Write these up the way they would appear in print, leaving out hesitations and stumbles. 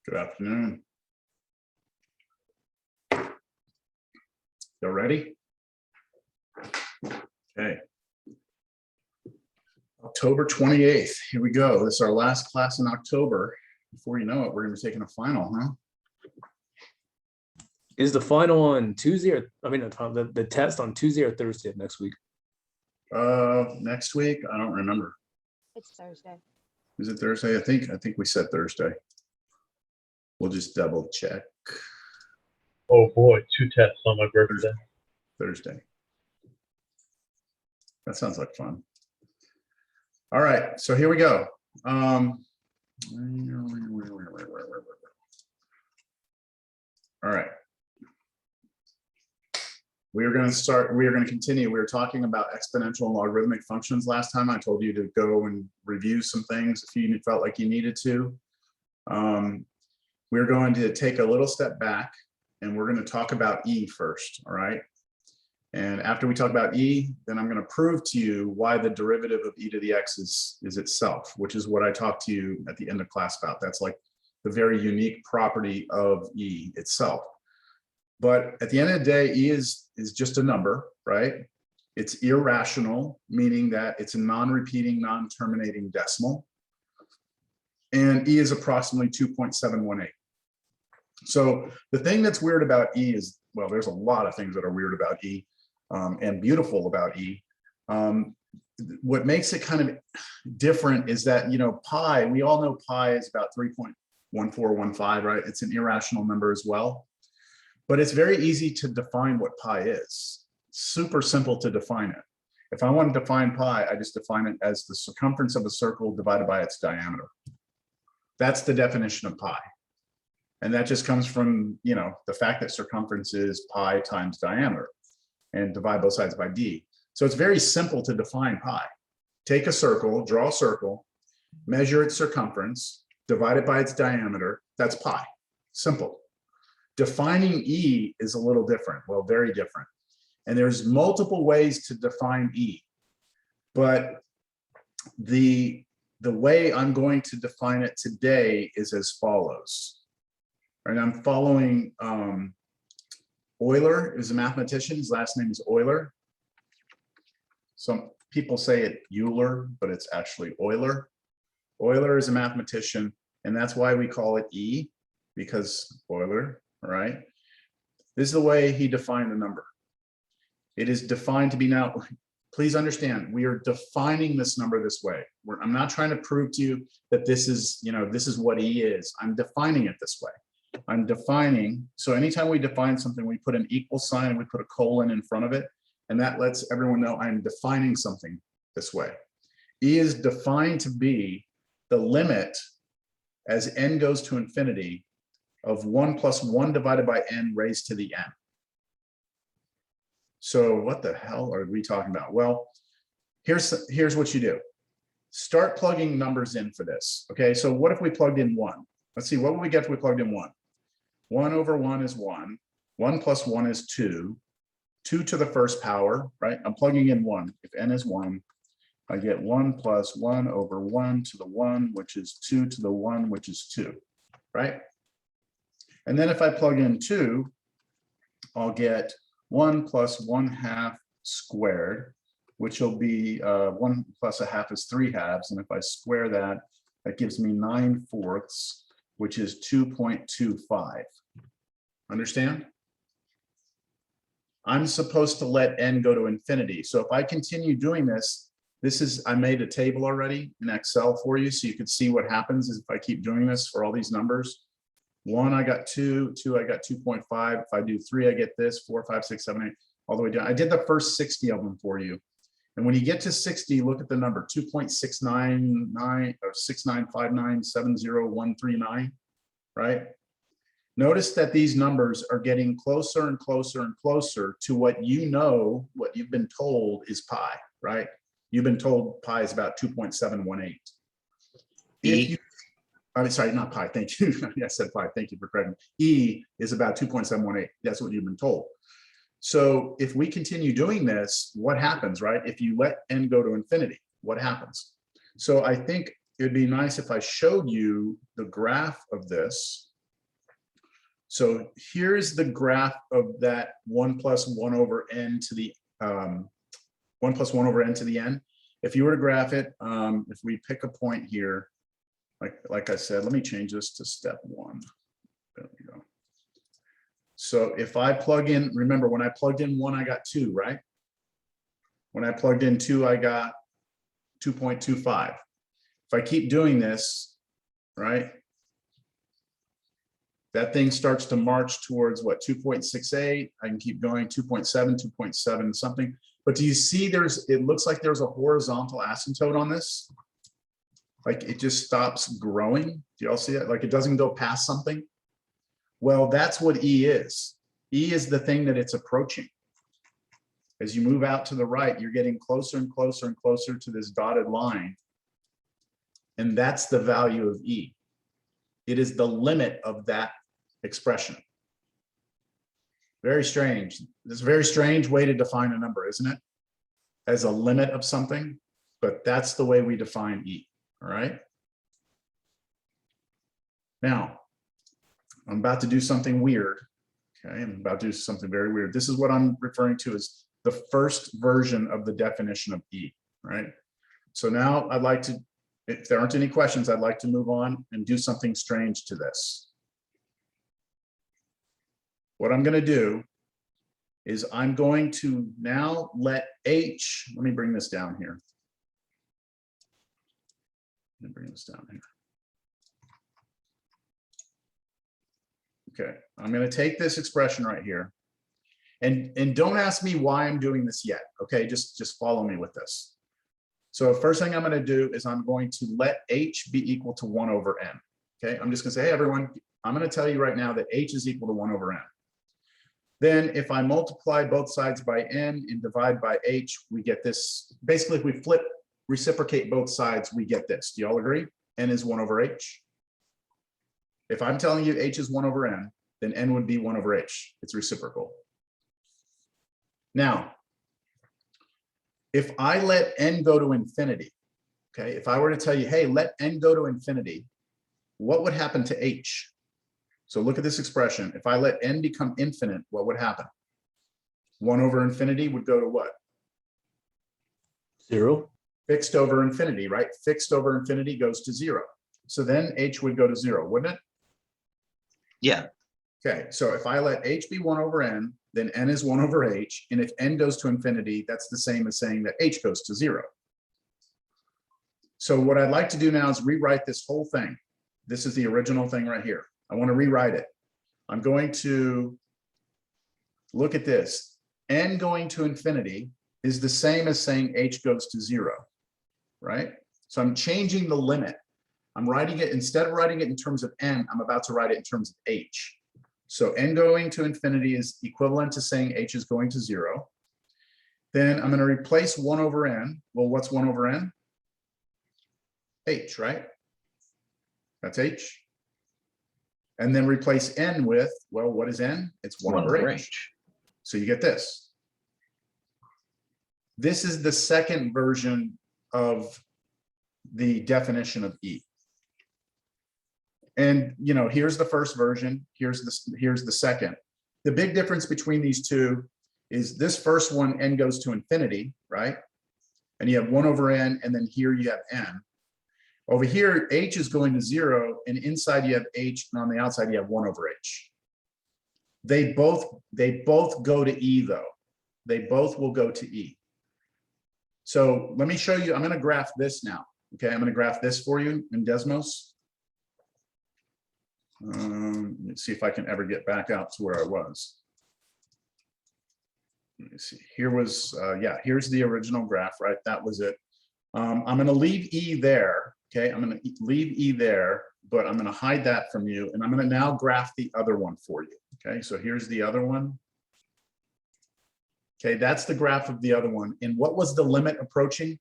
Good afternoon. You ready? Okay. October 28th. Here we go. This is our last class in October. Before you know it, we're going to be taking a final, huh? Is the final on Tuesday or the test on Tuesday or Thursday of next week? Next week, I don't remember. It's Thursday. Is it Thursday? I think we said Thursday. We'll just double check. Oh boy, 2 tests on my birthday. Thursday. That sounds like fun. All right, so here we go. All right. We are going to continue. We were talking about exponential and logarithmic functions last time. I told you to go and review some things if you felt like you needed to. We're going to take a little step back and we're going to talk about E first, all right? And after we talk about E, then I'm going to prove to you why the derivative of e to the x is itself, which is what I talked to you at the end of class about. That's like the very unique property of E itself. But at the end of the day, E is just a number, right? It's irrational, meaning that it's a non-repeating, non-terminating decimal. And E is approximately 2.718. So the thing that's weird about E is, well, there's a lot of things that are weird about E and beautiful about E. What makes it kind of different is that, you know, pi, we all know pi is about 3.1415, right? It's an irrational number as well. But it's very easy to define what pi is. Super simple to define it. If I want to define pi, I just define it as the circumference of a circle divided by its diameter. That's the definition of pi. And that just comes from, you know, the fact that circumference is pi times diameter and divide both sides by d. So it's very simple to define pi. Take a circle, draw a circle, measure its circumference, divide it by its diameter. That's pi. Simple. Defining E is a little different. Well, very different. And there's multiple ways to define E. But the way I'm going to define it today is as follows. And I'm following Euler is a mathematician. His last name is Euler. Some people say it Euler, but it's actually Euler. Euler is a mathematician, and that's why we call it E, because Euler, all right? This is the way he defined the number. It is defined to be now, please understand, we are defining this number this way. I'm not trying to prove to you that this is, you know, this is what E is. I'm defining it this way. I'm defining, so anytime we define something, we put an equal sign and we put a colon in front of it, and that lets everyone know I'm defining something this way. E is defined to be the limit as n goes to infinity of 1 plus 1 divided by n raised to the n. So what the hell are we talking about? Well, here's what you do. Start plugging numbers in for this. Okay, so what if we plugged in 1? Let's see, what would we get if we plugged in 1? 1 over 1 is 1. 1 plus 1 is 2. 2 to the first power, right? I'm plugging in 1. If n is 1, I get 1 plus 1 over 1 to the 1, which is 2 to the 1, which is 2, right? And then if I plug in 2, I'll get 1 plus 1/2 squared, which will be 1 plus a half is 3/2. And if I square that, that gives me 9/4, which is 2.25. Understand? I'm supposed to let n go to infinity. So if I continue doing this, I made a table already in Excel for you, so you could see what happens is if I keep doing this for all these numbers. 1, I got 2, 2, I got 2.5. If I do 3, I get this, 4, 5, 6, 7, 8, all the way down. I did the first 60 of them for you. And when you get to 60, look at the number 2.699 or 695970139, right? Notice that these numbers are getting closer and closer and closer to what you know, what you've been told is pi, right? You've been told pi is about 2.718. I'm sorry, not pi, thank you. I said pi, thank you for correcting me. E is about 2.718. That's what you've been told. So if we continue doing this, what happens, right? If you let n go to infinity, what happens? So I think it'd be nice if I showed you the graph of this So here's the graph of that 1 plus 1 over n to the 1 plus 1 over n to the n. If you were to graph it, if we pick a point here, like I said, let me change this to step 1. There we go. So if I plug in, remember when I plugged in 1, I got 2, right? When I plugged in 2, I got 2.25. If I keep doing this, right, that thing starts to march towards what, 2.68. I can keep going, 2.7, 2.7 something. But do you see it looks like there's a horizontal asymptote on this? Like it just stops growing. Do y'all see it? Like it doesn't go past something. Well, that's what E is. E is the thing that it's approaching. As you move out to the right, you're getting closer and closer and closer to this dotted line. And that's the value of E. It is the limit of that expression. Very strange. It's a very strange way to define a number, isn't it? As a limit of something, but that's the way we define E, all right? Now, I'm about to do something weird, okay? I'm about to do something very weird. This is what I'm referring to as the first version of the definition of E, right? So now I'd like to, if there aren't any questions, I'd like to move on and do something strange to this. What I'm going to do is I'm going to now let H, let me bring this down here. Let me bring this down here. Okay, I'm going to take this expression right here. And don't ask me why I'm doing this yet. Okay, just follow me with this. So first thing I'm going to do is I'm going to let H be equal to 1 over n. Okay, I'm just going to say, hey, everyone, I'm going to tell you right now that H is equal to 1 over n. Then if I multiply both sides by n and divide by H, we get this. Basically, if we reciprocate both sides, we get this. Do you all agree? N is 1 over H. If I'm telling you H is 1 over n, then n would be 1 over H. It's reciprocal. Now, if I let n go to infinity, okay, if I were to tell you, hey, let n go to infinity, what would happen to H? So look at this expression. If I let n become infinite, what would happen? 1 over infinity would go to what? 0. Fixed over infinity, right? Fixed over infinity goes to 0. So then H would go to 0, wouldn't it? Yeah. Okay, so if I let H be 1 over n, then n is 1 over H. And if n goes to infinity, that's the same as saying that H goes to 0. So what I'd like to do now is rewrite this whole thing. This is the original thing right here. I want to rewrite it. I'm going to look at this. N going to infinity is the same as saying H goes to 0, right? So I'm changing the limit. I'm writing it, instead of writing it in terms of n, I'm about to write it in terms of H. So n going to infinity is equivalent to saying H is going to 0. Then I'm going to replace 1 over n. Well, what's 1 over n? H, right? That's H. And then replace n with, well, what is n? It's 1 over H. So you get this. This is the second version of the definition of E. And you know, here's the first version, here's the second. The big difference between these two is this first one, n goes to infinity, right? And you have 1 over n, and then here you have n. Over here, H is going to 0, and inside you have H, and on the outside you have 1 over H. They both go to E though. They both will go to E. So let me show you, I'm going to graph this now. Okay, I'm going to graph this for you in Desmos. Let's see if I can ever get back out to where I was. Let me see. Here was, yeah, here's the original graph, right? That was it. I'm going to leave E there. Okay, I'm going to leave E there, but I'm going to hide that from you. And I'm going to now graph the other one for you. Okay, so here's the other one. Okay, that's the graph of the other one. And what was the limit approaching?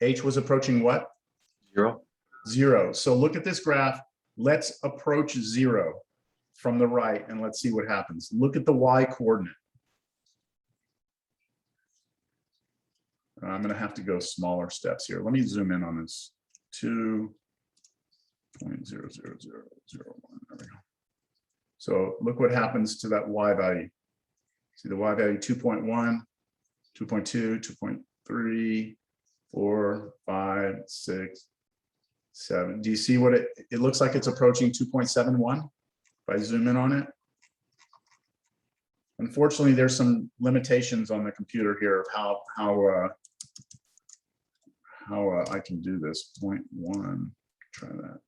H was approaching what? 0. 0. So look at this graph. Let's approach 0 from the right and let's see what happens. Look at the Y coordinate. I'm going to have to go smaller steps here. Let me zoom in on this. 2, 0.00001. There we go. So look what happens to that y value. See the y value 2.1, 2.2, 2.3, 4, 5, 6, 7. Do you see what it looks like? It's approaching 2.71 if I zoom in on it. Unfortunately, there's some limitations on the computer here of how I can do this. 0.1, try that.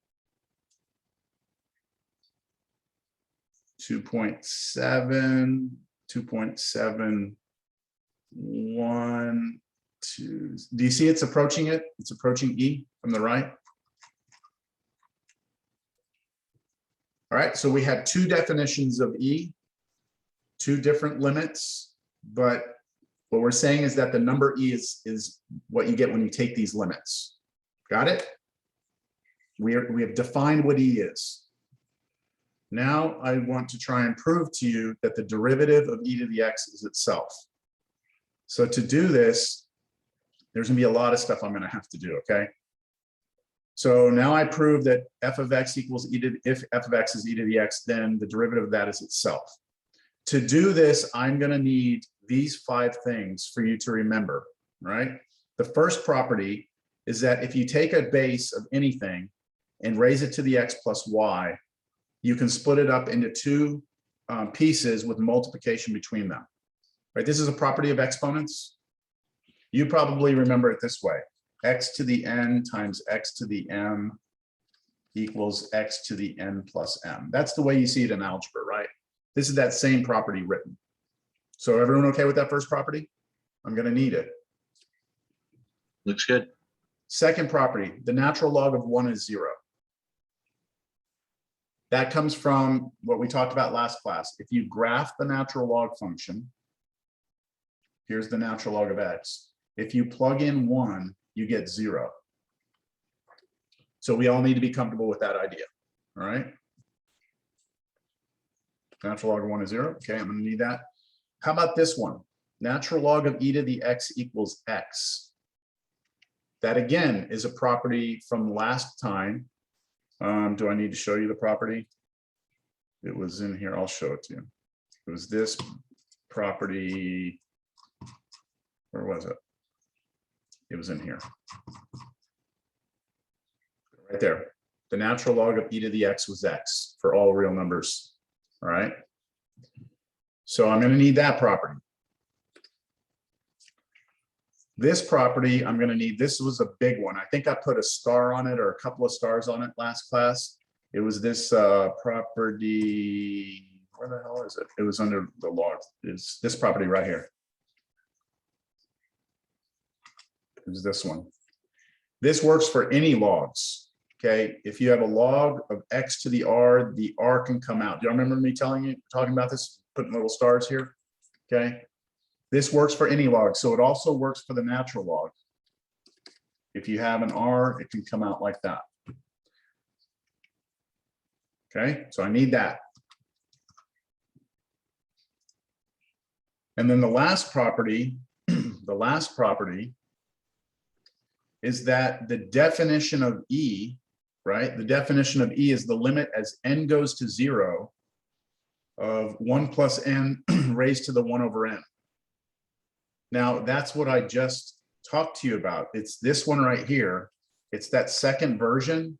2.7, 2.71, 2. Do you see it's approaching it? It's approaching E from the right. All right, so we have two definitions of E, two different limits, but what we're saying is that the number E is what you get when you take these limits. Got it? We have defined what E is. Now I want to try and prove to you that the derivative of e to the x is itself. So to do this, there's gonna be a lot of stuff I'm gonna have to do, okay? So now I prove that f of x equals if f of x is e to the x, then the derivative of that is itself. To do this, I'm gonna need these 5 things for you to remember, right? The first property is that if you take a base of anything and raise it to the x plus y, you can split it up into 2 pieces with multiplication between them, right? This is a property of exponents. You probably remember it this way: x to the n times x to the m equals x to the n plus m. That's the way you see it in algebra, right? This is that same property written. So everyone okay with that first property? I'm gonna need it. Looks good. Second property, the natural log of 1 is 0. That comes from what we talked about last class. If you graph the natural log function, here's the natural log of x. If you plug in 1, you get 0. So we all need to be comfortable with that idea, all right? Natural log of 1 is 0. Okay, I'm gonna need that. How about this one? Natural log of e to the x equals x. That again is a property from last time. Do I need to show you the property? It was in here. I'll show it to you. It was this property. Where was it? It was in here. Right there. The natural log of e to the x was x for all real numbers. All right. So I'm going to need that property. This property, I'm going to need, this was a big one. I think I put a star on it or a couple of stars on it last class. It was this property, where the hell is it? It was under the log. It's this property right here. It was this one. This works for any logs, okay? If you have a log of x to the r can come out. Do you remember me talking about this, putting little stars here, okay? This works for any log, so it also works for the natural log. If you have an r, it can come out like that. Okay, so I need that. And then the last property, is that the definition of E, right? The definition of E is the limit as n goes to 0 of 1 plus n raised to the 1 over n. Now, that's what I just talked to you about. It's this one right here. It's that second version,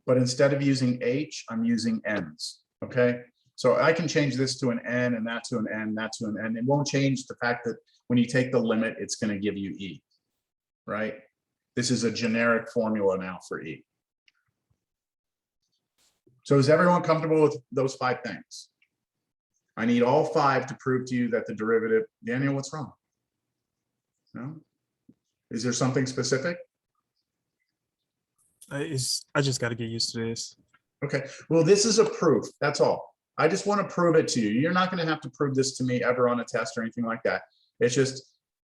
but instead of using h, I'm using n's, okay? So I can change this to an n and that to an n, that to an n. It won't change the fact that when you take the limit, it's gonna give you E, right? This is a generic formula now for E. So is everyone comfortable with those 5 things? I need all 5 to prove to you that the derivative, Daniel, what's wrong? No? Is there something specific? I just got to get used to this. Okay, well, this is a proof, that's all. I just want to prove it to you. You're not going to have to prove this to me ever on a test or anything like that. It's just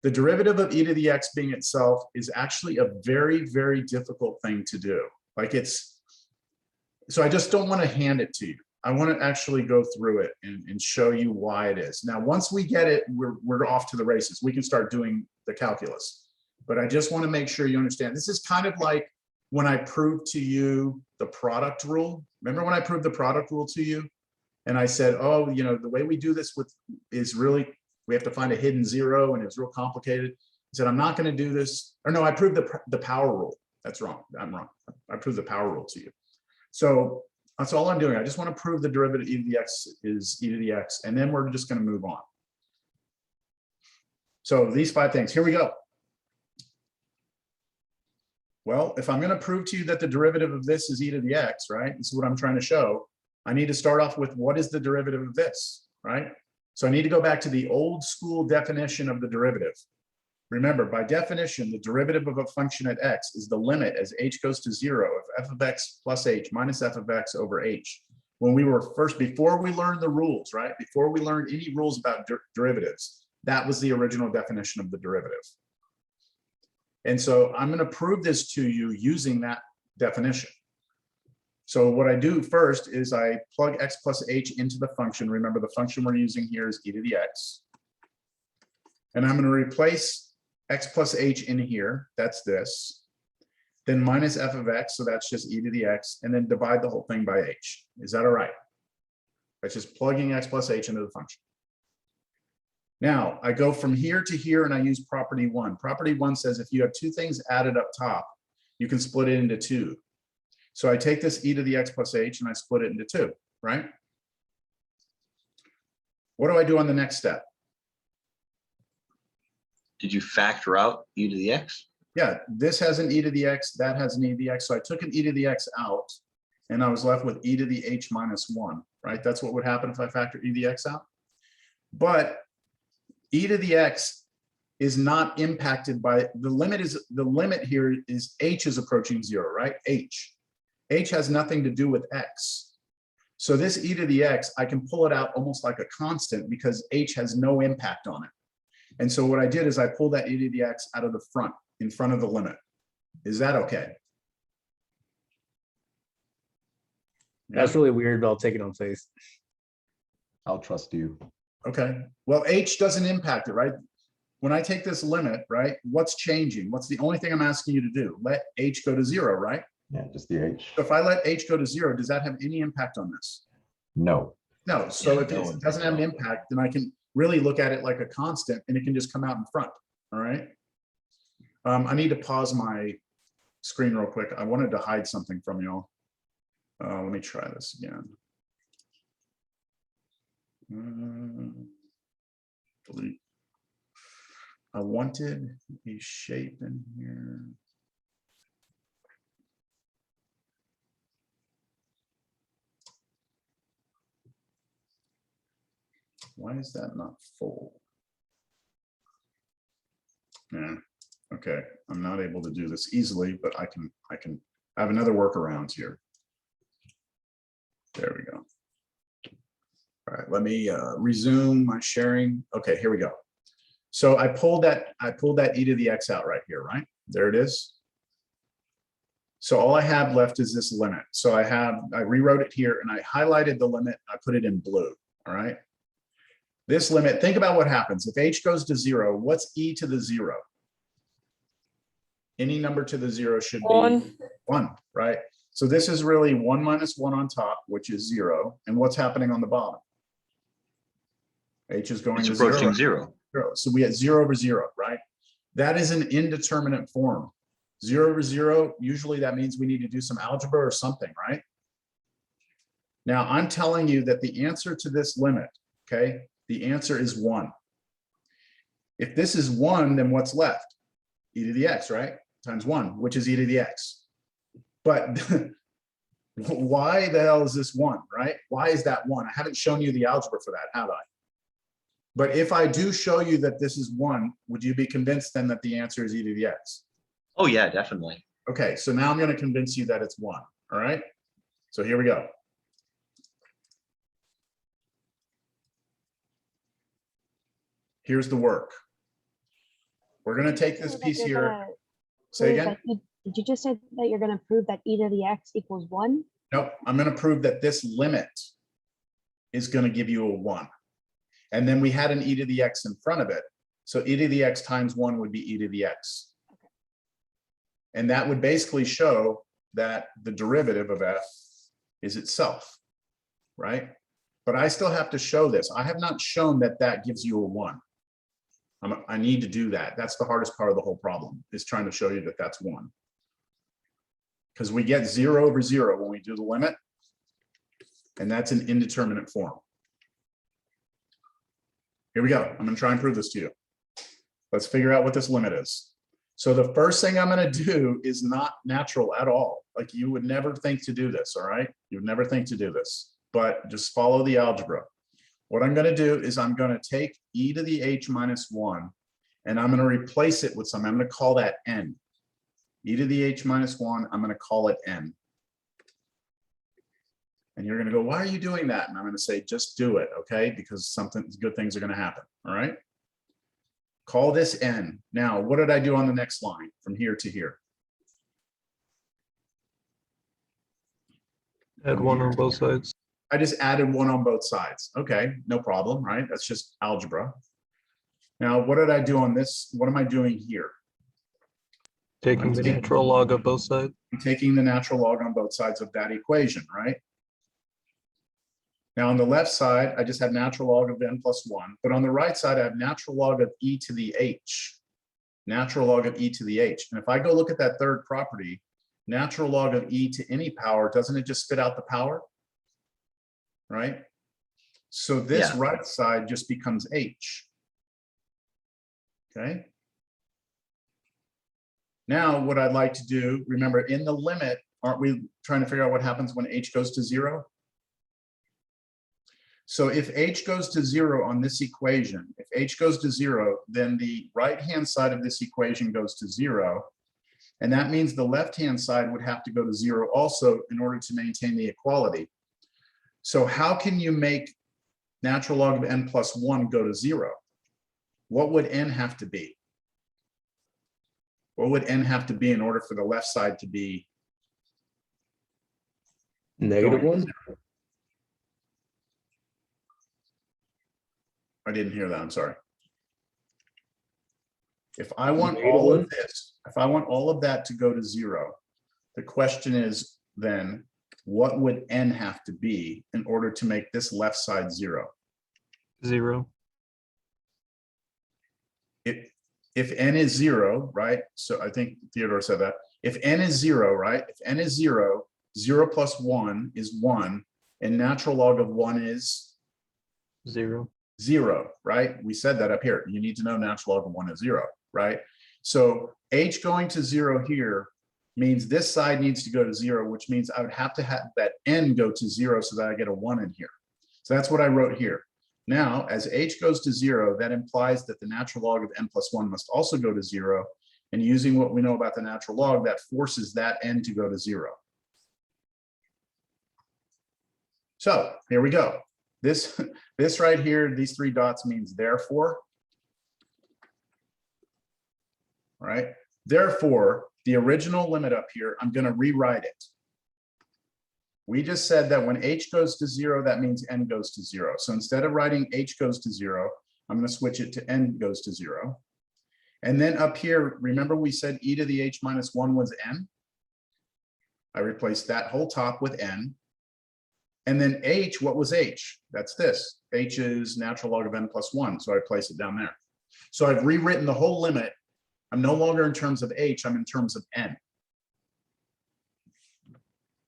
the derivative of e to the x being itself is actually a very, very difficult thing to do. Like so I just don't want to hand it to you. I want to actually go through it and show you why it is. Now, once we get it, we're off to the races. We can start doing the calculus. But I just want to make sure you understand. This is kind of like when I proved to you the product rule. Remember when I proved the product rule to you? And I said, oh, you know, the way we do this is really, we have to find a hidden zero and it's real complicated. I said, I'm not going to do this. Or no, I proved the power rule. That's wrong. I'm wrong. I proved the power rule to you. So that's all I'm doing. I just want to prove the derivative e to the x is e to the x, and then we're just going to move on. So these 5 things, here we go. Well, if I'm going to prove to you that the derivative of this is e to the x, right? This is what I'm trying to show. I need to start off with what is the derivative of this, right? So I need to go back to the old school definition of the derivative. Remember, by definition, the derivative of a function at x is the limit as h goes to 0 of f of x plus h minus f of x over h. When we were first, before we learned the rules, right? Before we learned any rules about derivatives, that was the original definition of the derivative. And so I'm going to prove this to you using that definition. So what I do first is I plug x plus h into the function. Remember, the function we're using here is e to the x. And I'm going to replace x plus h in here, that's this, then minus f of x, so that's just e to the x, and then divide the whole thing by h. Is that all right? That's just plugging x plus h into the function. Now, I go from here to here and I use property 1. Property 1 says if you have 2 things added up top, you can split it into 2. So I take this e to the x plus h and I split it into 2, right? What do I do on the next step? Did you factor out e to the x? Yeah, this has an e to the x, that has an e to the x. So I took an e to the x out and I was left with e to the h minus 1, right? That's what would happen if I factor e to the x out. But e to the x is not impacted by, the limit here is h is approaching 0, right? H has nothing to do with x. So this e to the x, I can pull it out almost like a constant because h has no impact on it. And so what I did is I pulled that e to the x out of the front, in front of the limit. Is that okay? That's really weird, but I'll take it on faith. I'll trust you. Okay, well, h doesn't impact it, right? When I take this limit, right, what's changing? What's the only thing I'm asking you to do? Let h go to 0, right? Yeah, just the H. So if I let h go to 0, does that have any impact on this? No. No, so Yeah, if no it doesn't have an impact, then I can really look at it like a constant and it can just come out in front, all right? I need to pause my screen real quick. I wanted to hide something from y'all. Let me try this again. Delete. I wanted a shape in here. Why is that not full? Yeah, okay, I'm not able to do this easily, but I can have another workaround here. There we go. All right, let me resume my sharing. Okay, here we go. So I pulled that e to the x out right here, right? There it is. So all I have left is this limit. So I rewrote it here and I highlighted the limit. I put it in blue, all right? This limit, think about what happens. If h goes to 0, what's e to the 0? Any number to the 0 should be 1, right? So this is really 1 minus 1 on top, which is 0. And what's happening on the bottom? H is going It's to approaching 0. 0. So we had 0 over 0, right? That is an indeterminate form. 0 over 0, usually that means we need to do some algebra or something, right? Now I'm telling you that the answer to this limit, okay, the answer is 1. If this is 1, then what's left? E to the x, right? Times 1, which is e to the x. But why the hell is this 1, right? Why is that 1? I haven't shown you the algebra for that, have I? But if I do show you that this is 1, would you be convinced then that the answer is e to the x? Oh, yeah, definitely. Okay, so now I'm going to convince you that it's 1, all right? So here we go. Here's the work. We're going to take this piece here. Say again? Did you just say that you're going to prove that e to the x equals 1? Nope, I'm going to prove that this limit is going to give you a 1. And then we had an e to the x in front of it. So e to the x times 1 would be e to the x. Okay. And that would basically show that the derivative of f is itself, right? But I still have to show this. I have not shown that that gives you a 1. I need to do that. That's the hardest part of the whole problem, is trying to show you that that's 1. Because we get 0 over 0 when we do the limit, and that's an indeterminate form. Here we go. I'm going to try and prove this to you. Let's figure out what this limit is. So the first thing I'm going to do is not natural at all. Like, you would never think to do this, all right? You would never think to do this, but just follow the algebra. What I'm going to do is I'm going to take e to the h minus 1, and I'm going to replace it with something. I'm going to call that n. E to the h minus 1, I'm going to call it n. And you're going to go, why are you doing that? And I'm going to say, just do it, okay? Because good things are going to happen, all right? Call this n. Now, what did I do on the next line from here to here? Add 1 on both sides. I just added 1 on both sides. Okay, no problem, right? That's just algebra. Now, what did I do on this? What am I doing here? Taking the natural log of both sides. I'm taking the natural log on both sides of that equation, right? Now, on the left side, I just have natural log of n plus 1, but on the right side, I have natural log of e to the h, natural log of e to the h. And if I go look at that third property, natural log of e to any power, doesn't it just spit out the power? Right? So this Yeah. right side just becomes h. Okay? Now, what I'd like to do, remember, in the limit, aren't we trying to figure out what happens when h goes to 0? So if h goes to 0 on this equation, if h goes to 0, then the right-hand side of this equation goes to 0. And that means the left-hand side would have to go to 0 also in order to maintain the equality. So how can you make natural log of n plus 1 go to 0? What would n have to be? What would n have to be in order for the left side to be Negative going to 1? 0? I didn't hear that, I'm sorry. If I want Negative all 1? of this, if I want all of that to go to 0, the question is then, what would n have to be in order to make this left side 0? 0. If n is 0, right? So I think Theodore said that. If n is 0, right? If n is 0, 0 plus 1 is 1, and natural log of 1 is 0. 0, right? We said that up here. You need to know natural log of 1 is 0, right? So h going to 0 here means this side needs to go to 0, which means I would have to have that n go to 0 so that I get a 1 in here. So that's what I wrote here. Now, as h goes to 0, that implies that the natural log of n plus 1 must also go to 0. And using what we know about the natural log, that forces that n to go to 0. So here we go. This right here, these 3 dots means therefore. All right. Therefore, the original limit up here, I'm going to rewrite it. We just said that when h goes to 0, that means n goes to 0. So instead of writing h goes to 0, I'm going to switch it to n goes to 0. And then up here, remember we said e to the h minus 1 was n? I replaced that whole top with n. And then h, what was h? That's this. H is natural log of n plus 1. So I place it down there. So I've rewritten the whole limit. I'm no longer in terms of h, I'm in terms of n.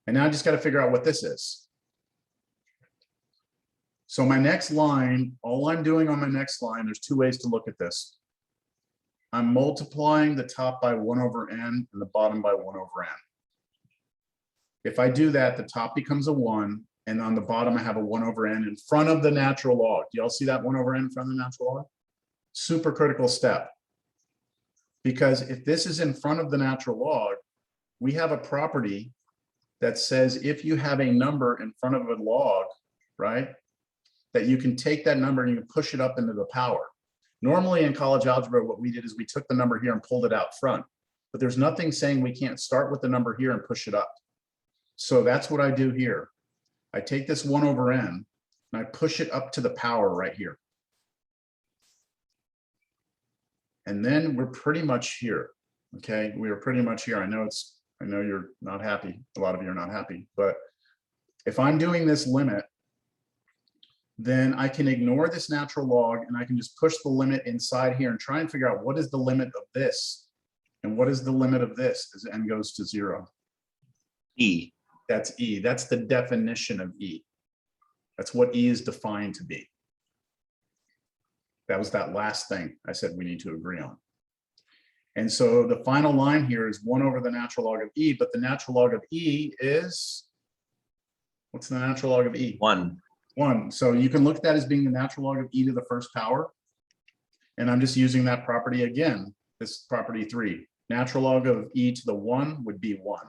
And now I just got to figure out what this is. So my next line, all I'm doing on my next line, there's 2 ways to look at this. I'm multiplying the top by 1 over n and the bottom by 1 over n. If I do that, the top becomes a 1, and on the bottom I have a 1 over n in front of the natural log. Do y'all see that 1 over n in front of the natural log? Super critical step. Because if this is in front of the natural log, we have a property that says if you have a number in front of a log, right, that you can take that number and you can push it up into the power. Normally in college algebra, what we did is we took the number here and pulled it out front, but there's nothing saying we can't start with the number here and push it up. So that's what I do here. I take this 1 over n and I push it up to the power right here. And then we're pretty much here. Okay, we are pretty much here. I know I know you're not happy. A lot of you are not happy, but if I'm doing this limit, then I can ignore this natural log and I can just push the limit inside here and try and figure out what is the limit of this and what is the limit of this as n goes to 0. E. That's E. That's the definition of E. That's what E is defined to be. That was that last thing I said we need to agree on. And so the final line here is 1 over the natural log of E, but the natural log of E is, what's the natural log of E? 1. 1. So you can look at that as being the natural log of E to the first power. And I'm just using that property again, this property 3. Natural log of E to the 1 would be 1.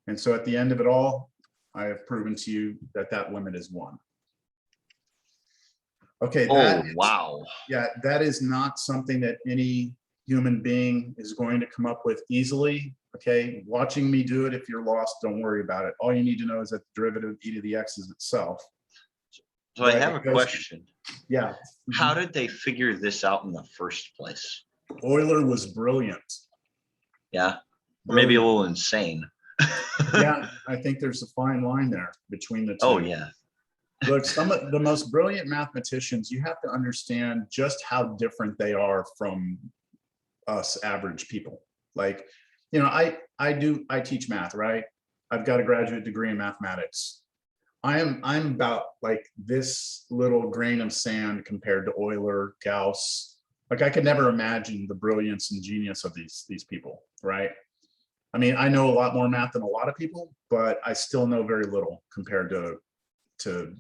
And so at the end of it all, I have proven to you that that limit is 1. Okay. Oh, wow. Yeah, that is not something that any human being is going to come up with easily. Okay, watching me do it, if you're lost, don't worry about it. All you need to know is that the derivative of e to the x is itself. So I Right, have a because- question. Yeah. How did they figure this out in the first place? Euler was brilliant. Yeah, or maybe a Brilliant. little insane. Yeah, I think there's a fine line there between the two. Oh, yeah. Look, some of the most brilliant mathematicians, you have to understand just how different they are from us average people. Like, you know, I teach math, right? I've got a graduate degree in mathematics. I'm about like this little grain of sand compared to Euler, Gauss. Like I could never imagine the brilliance and genius of these people, right? I mean, I know a lot more math than a lot of people, but I still know very little compared to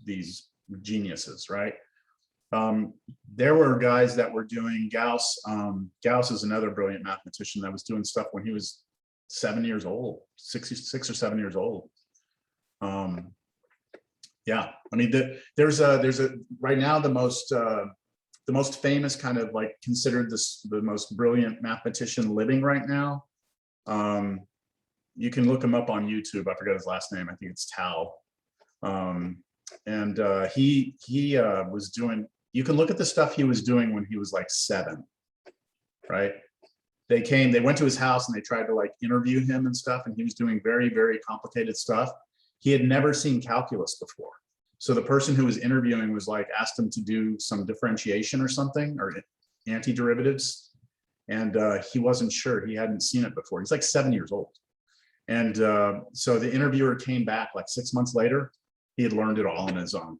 these geniuses, right? There were guys that were doing Gauss. Gauss is another brilliant mathematician that was doing stuff when he was 7 years old, 6 or 7 years old. Yeah, I mean, there's a right now the most famous kind of like considered the most brilliant mathematician living right now. You can look him up on YouTube. I forgot his last name. I think it's Tao. And he was doing, you can look at the stuff he was doing when he was like 7, right? They went to his house and they tried to like interview him and stuff. And he was doing very, very complicated stuff. He had never seen calculus before. So the person who was interviewing was like, asked him to do some differentiation or something, or antiderivatives. And he wasn't sure, he hadn't seen it before. He's like 7 years old. And so the interviewer came back like 6 months later. He had learned it all on his own.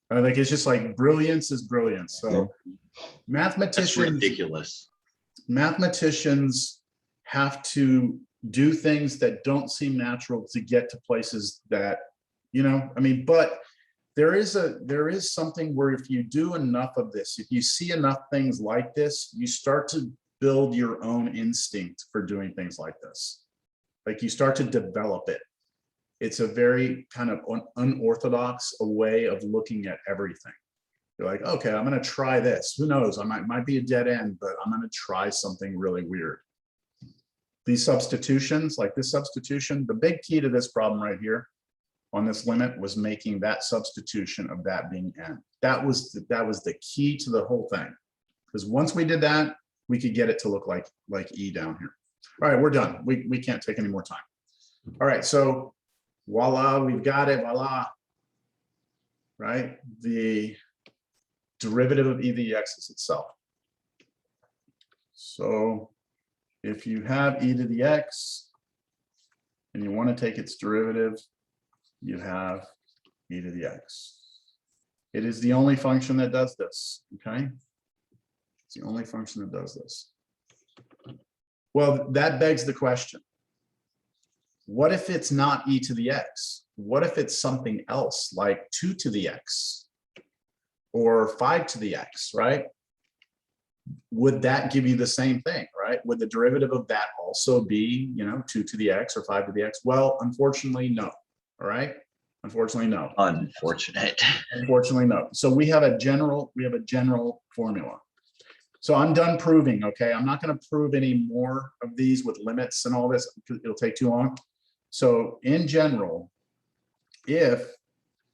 Like, it's just like brilliance is brilliance. So That's mathematicians ridiculous. have to do things that don't seem natural to get to places that, you know, I mean, but there is something where if you do enough of this, if you see enough things like this, you start to build your own instinct for doing things like this. Like you start to develop it. It's a very kind of unorthodox way of looking at everything. You're like, okay, I'm going to try this. Who knows? I might be a dead end, but I'm going to try something really weird. These substitutions, like this substitution, the big key to this problem right here on this limit was making that substitution of that being n. That was the key to the whole thing. Because once we did that, we could get it to look like E down here. All right, we're done. We can't take any more time. All right, so voila, we've got it, voila. Right, the derivative of e to the x is itself. So if you have e to the x and you want to take its derivative, you have e to the x. It is the only function that does this, okay? It's the only function that does this. Well, that begs the question. What if it's not e to the x? What if it's something else like 2 to the x or 5 to the x, right? Would that give you the same thing, right? Would the derivative of that also be, you know, 2 to the x or 5 to the x? Well, unfortunately, no. All right. Unfortunately, no. Unfortunate. Unfortunately, no. So we have a general formula. So I'm done proving, okay? I'm not going to prove any more of these with limits and all this. It'll take too long. So in general, if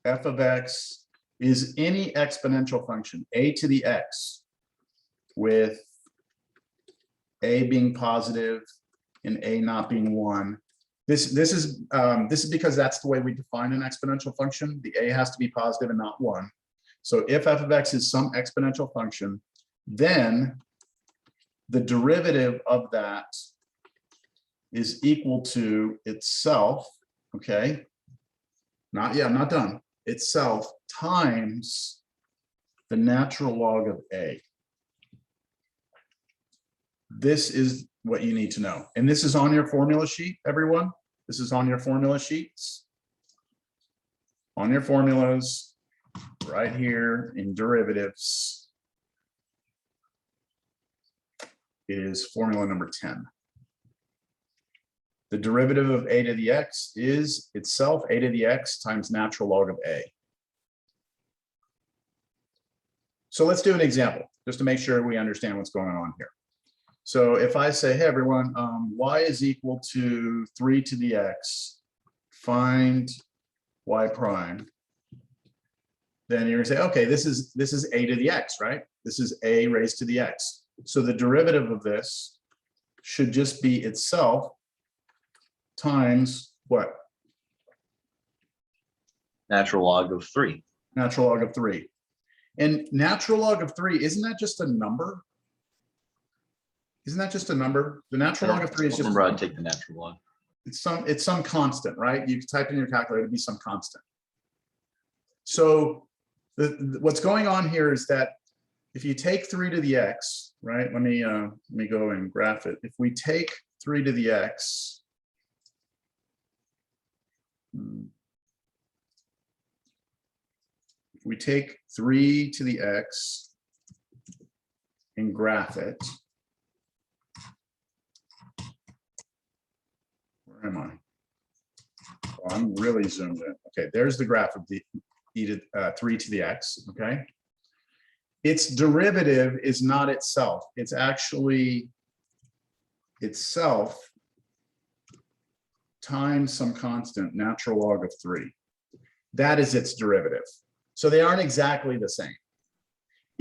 f of x is any exponential function, a to the x, with a being positive and a not being 1. This is because that's the way we define an exponential function. The a has to be positive and not 1. So if f of x is some exponential function, then the derivative of that is equal to itself, okay? I'm not done. Itself times the natural log of a. This is what you need to know. And this is on your formula sheet, everyone. This is on your formula sheets. On your formulas, right here in derivatives, is formula number 10. The derivative of a to the x is itself a to the x times natural log of a. So let's do an example, just to make sure we understand what's going on here. So if I say, hey, everyone, y is equal to 3 to the x, find y prime, then you're gonna say, okay, this is a to the x, right? This is a raised to the x. So the derivative of this should just be itself times what? Natural log of 3. Natural log of 3. And natural log of 3, isn't that just a number? Isn't that just a number? The natural log of 3 is just, Remember, I'd take the natural log. it's some constant, right? You type in your calculator, it'd be some constant. So what's going on here is that if you take 3 to the x, right? Let me go and graph it. If we take 3 to the x, if we take 3 to the x and graph it, where am I? Oh, I'm really zoomed in. Okay, there's the graph of the e to 3 to the x, okay? Its derivative is not itself. It's actually itself times some constant, natural log of 3. That is its derivative. So they aren't exactly the same.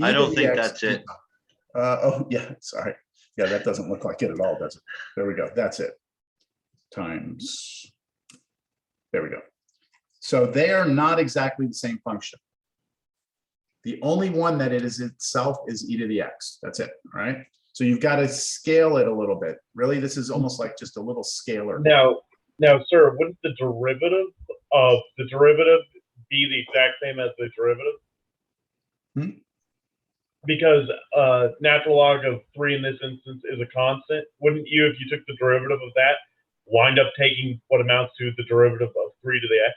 E I to don't the think x- that's it. Oh, yeah, sorry. Yeah, that doesn't look like it at all, does it? There we go. That's it. Times. There we go. So they are not exactly the same function. The only one that it is itself is e to the x. That's it, all right? So you've got to scale it a little bit. Really, this is almost like just a little scalar. Now, sir, wouldn't the derivative be the exact same as the derivative? Because natural log of 3 in this instance is a constant. Wouldn't you, if you took the derivative of that, wind up taking what amounts to the derivative of 3 to the x?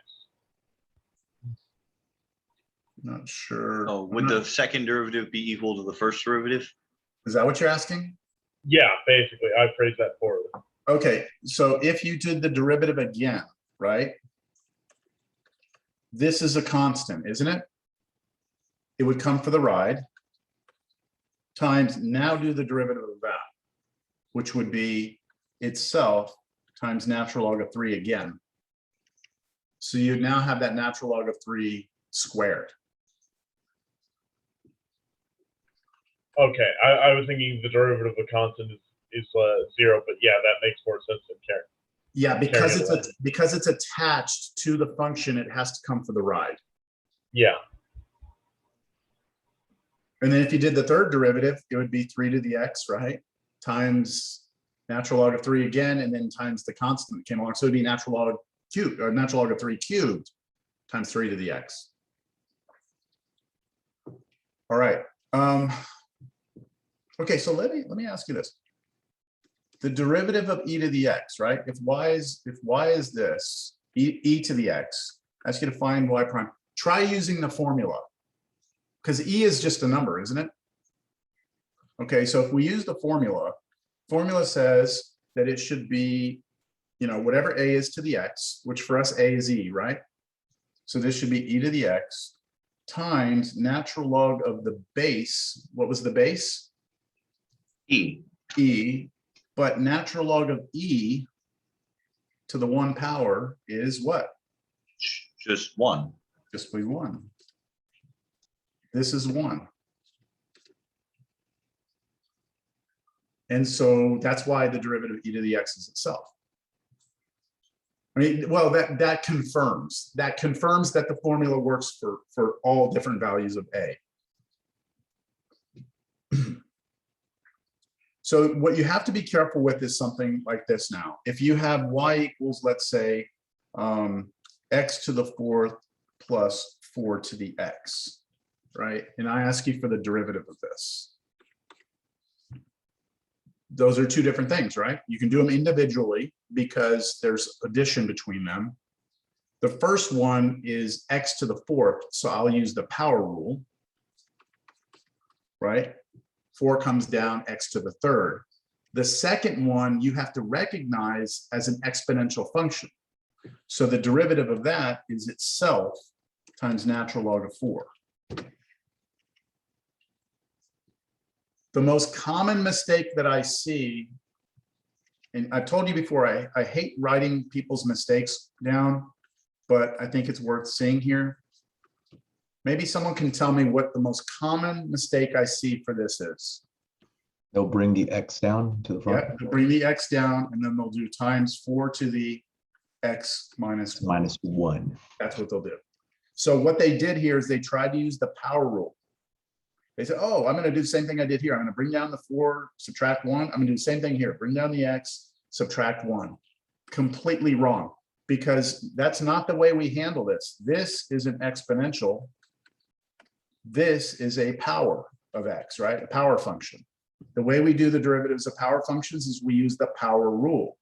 Not sure. Oh, would the second derivative be equal to the first derivative? Is that what you're asking? Yeah, basically, I phrased that poorly. Okay, so if you did the derivative again, right? This is a constant, isn't it? It would come for the ride. Times, now do the derivative of that, which would be itself times natural log of 3 again. So you now have that natural log of 3 squared. Okay, I was thinking the derivative of a constant is 0, but yeah, that makes more sense than carry. Yeah, Carry it because it's attached to the function, it has to come for the ride. Yeah, And then if you did the third derivative, it would be 3 to the x, right? Times natural log of 3 again, and then times the constant that came along. So it'd be natural log cubed, or natural log of 3 cubed times 3 to the x. All right. Okay, so let me ask you this. The derivative of e to the x, right? If y is this, e to the x, ask you to find y prime. Try using the formula, because e is just a number, isn't it? Okay, so if we use the formula says that it should be, whatever a is to the x, which for us a is e, right? So this should be e to the x times natural log of the base. What was the base? E. E, but natural log of e to the 1 power is what? Just 1. Just be 1. This is 1. And so that's why the derivative of e to the x is itself. I mean, well, that confirms that the formula works for all different values of a. So what you have to be careful with is something like this now. If you have y equals, let's say, x to the fourth plus 4 to the x, right? And I ask you for the derivative of this. Those are two different things, right? You can do them individually because there's addition between them. The first one is x to the fourth, so I'll use the power rule, right? 4 comes down, x to the third. The second one you have to recognize as an exponential function. So the derivative of that is itself times natural log of 4. The most common mistake that I see, and I've told you before, I hate writing people's mistakes down, but I think it's worth seeing here. Maybe someone can tell me what the most common mistake I see for this is. They'll bring the X down to the front. Yeah, they'll bring the x down and then they'll do times 4 to the x minus 1. Minus 1. That's what they'll do. So what they did here is they tried to use the power rule. They said, oh, I'm going to do the same thing I did here. I'm going to bring down the 4, subtract 1. I'm going to do the same thing here. Bring down the x, subtract 1. Completely wrong, because that's not the way we handle this. This is an exponential. This is a power of x, right? A power function. The way we do the derivatives of power functions is we use the power rule.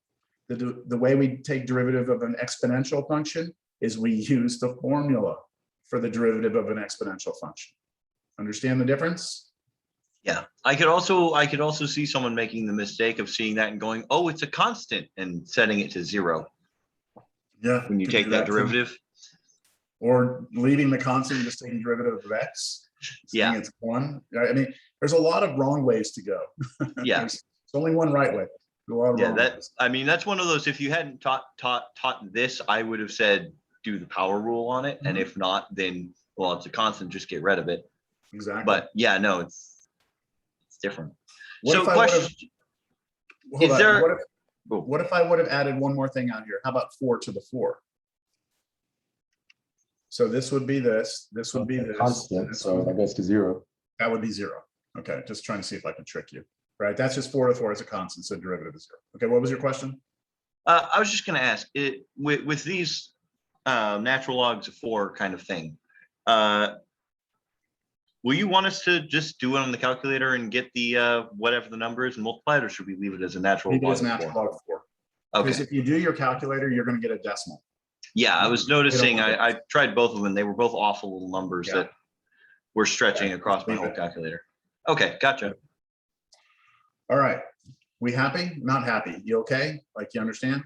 The way we take derivative of an exponential function is we use the formula for the derivative of an exponential function. Understand the difference? Yeah, I could also see someone making the mistake of seeing that and going, oh, it's a constant, and setting it to 0 Yeah. when you take that derivative. Or leaving the constant and just taking derivative of x. saying Yeah. It's 1. I mean, there's a lot of wrong ways to go. Yeah. There's only one right way. A lot of Yeah, wrong ways. I mean, that's one of those, if you hadn't taught this, I would have said, do the power rule on it. And if not, then, well, it's a constant, just get rid of it. Exactly. But yeah, no, it's different. What So if I would've- question, hold is on. there- What if I would have added one more thing out here? How about 4 to the 4? So this would be this would be this. Constant, this so would- that goes to 0. That would be 0. Okay, just trying to see if I can trick you, right? That's just 4 to 4 as a constant, so derivative is 0. Okay, what was your question? I was just going to ask, with these natural logs of 4 kind of thing, will you want us to just do it on the calculator and get the whatever the number is and multiply it, or should we leave it as a natural Leave it log as of natural 4? log of 4. Because Okay. if you do your calculator, you're going to get a decimal. Yeah, I was noticing, want I tried both of them. They were both awful little numbers Yeah. that were stretching Yeah, across my leave whole it. calculator. Okay, gotcha. All right, we happy? Not happy? You okay? Like you understand?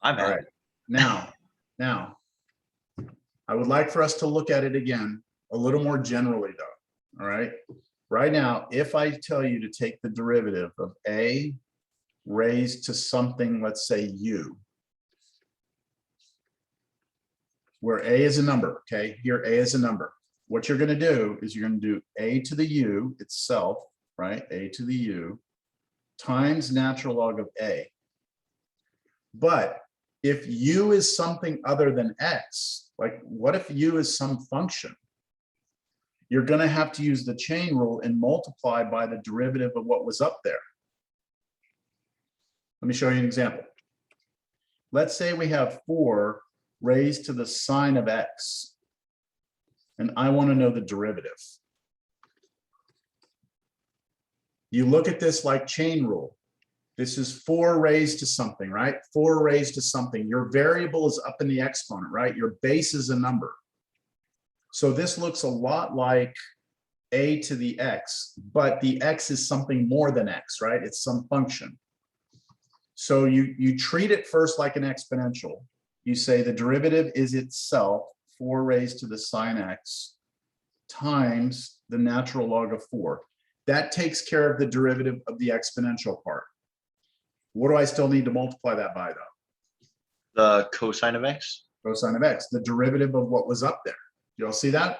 I'm All happy. right, now, I would like for us to look at it again, a little more generally though, all right? Right now, if I tell you to take the derivative of a raised to something, let's say u, where a is a number, okay? Here, a is a number. What you're gonna do is you're gonna do a to the u itself, right? A to the u times natural log of a. But if u is something other than x, like what if u is some function? You're gonna have to use the chain rule and multiply by the derivative of what was up there. Let me show you an example. Let's say we have 4 raised to the sine of x, and I want to know the derivative. You look at this like chain rule. This is 4 raised to something, right? 4 raised to something. Your variable is up in the exponent, right? Your base is a number. So this looks a lot like a to the x, but the x is something more than x, right? It's some function. So you treat it first like an exponential. You say the derivative is itself 4 raised to the sine x times the natural log of 4. That takes care of the derivative of the exponential part. What do I still need to multiply that by though? The cosine of x? Cosine of x, the derivative of what was up there. You all see that?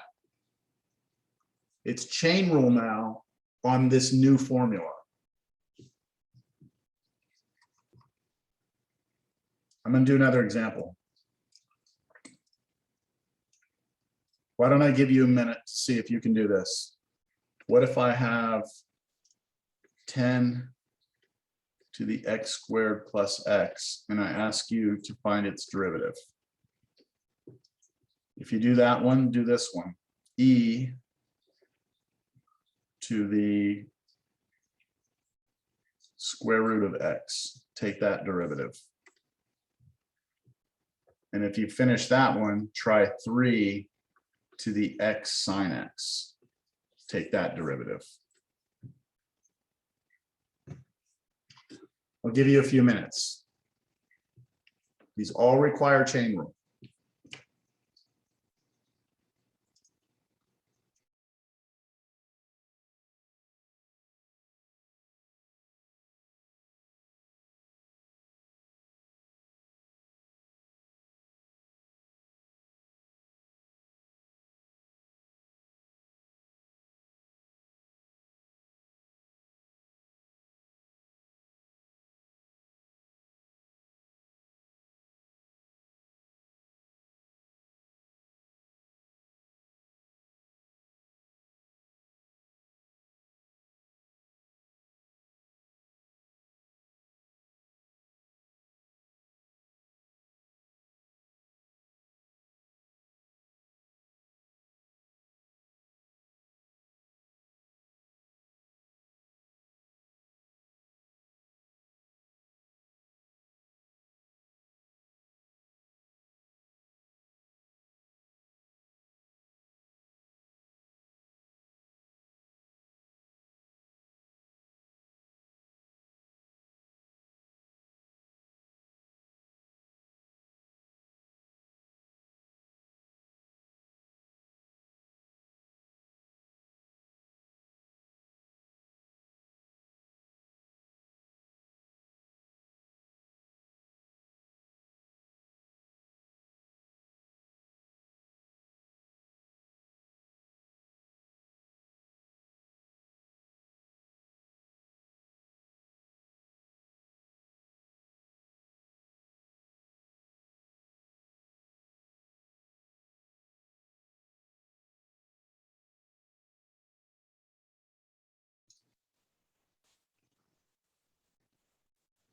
It's chain rule now, on this new formula. I'm gonna do another example. Why don't I give you a minute to see if you can do this? What if I have 10 to the x squared plus x, and I ask you to find its derivative? If you do that one, do this one. E to the square root of x, take that derivative. And if you finish that one, try 3 to the x sine x, take that derivative. I'll give you a few minutes. These all require chain rule.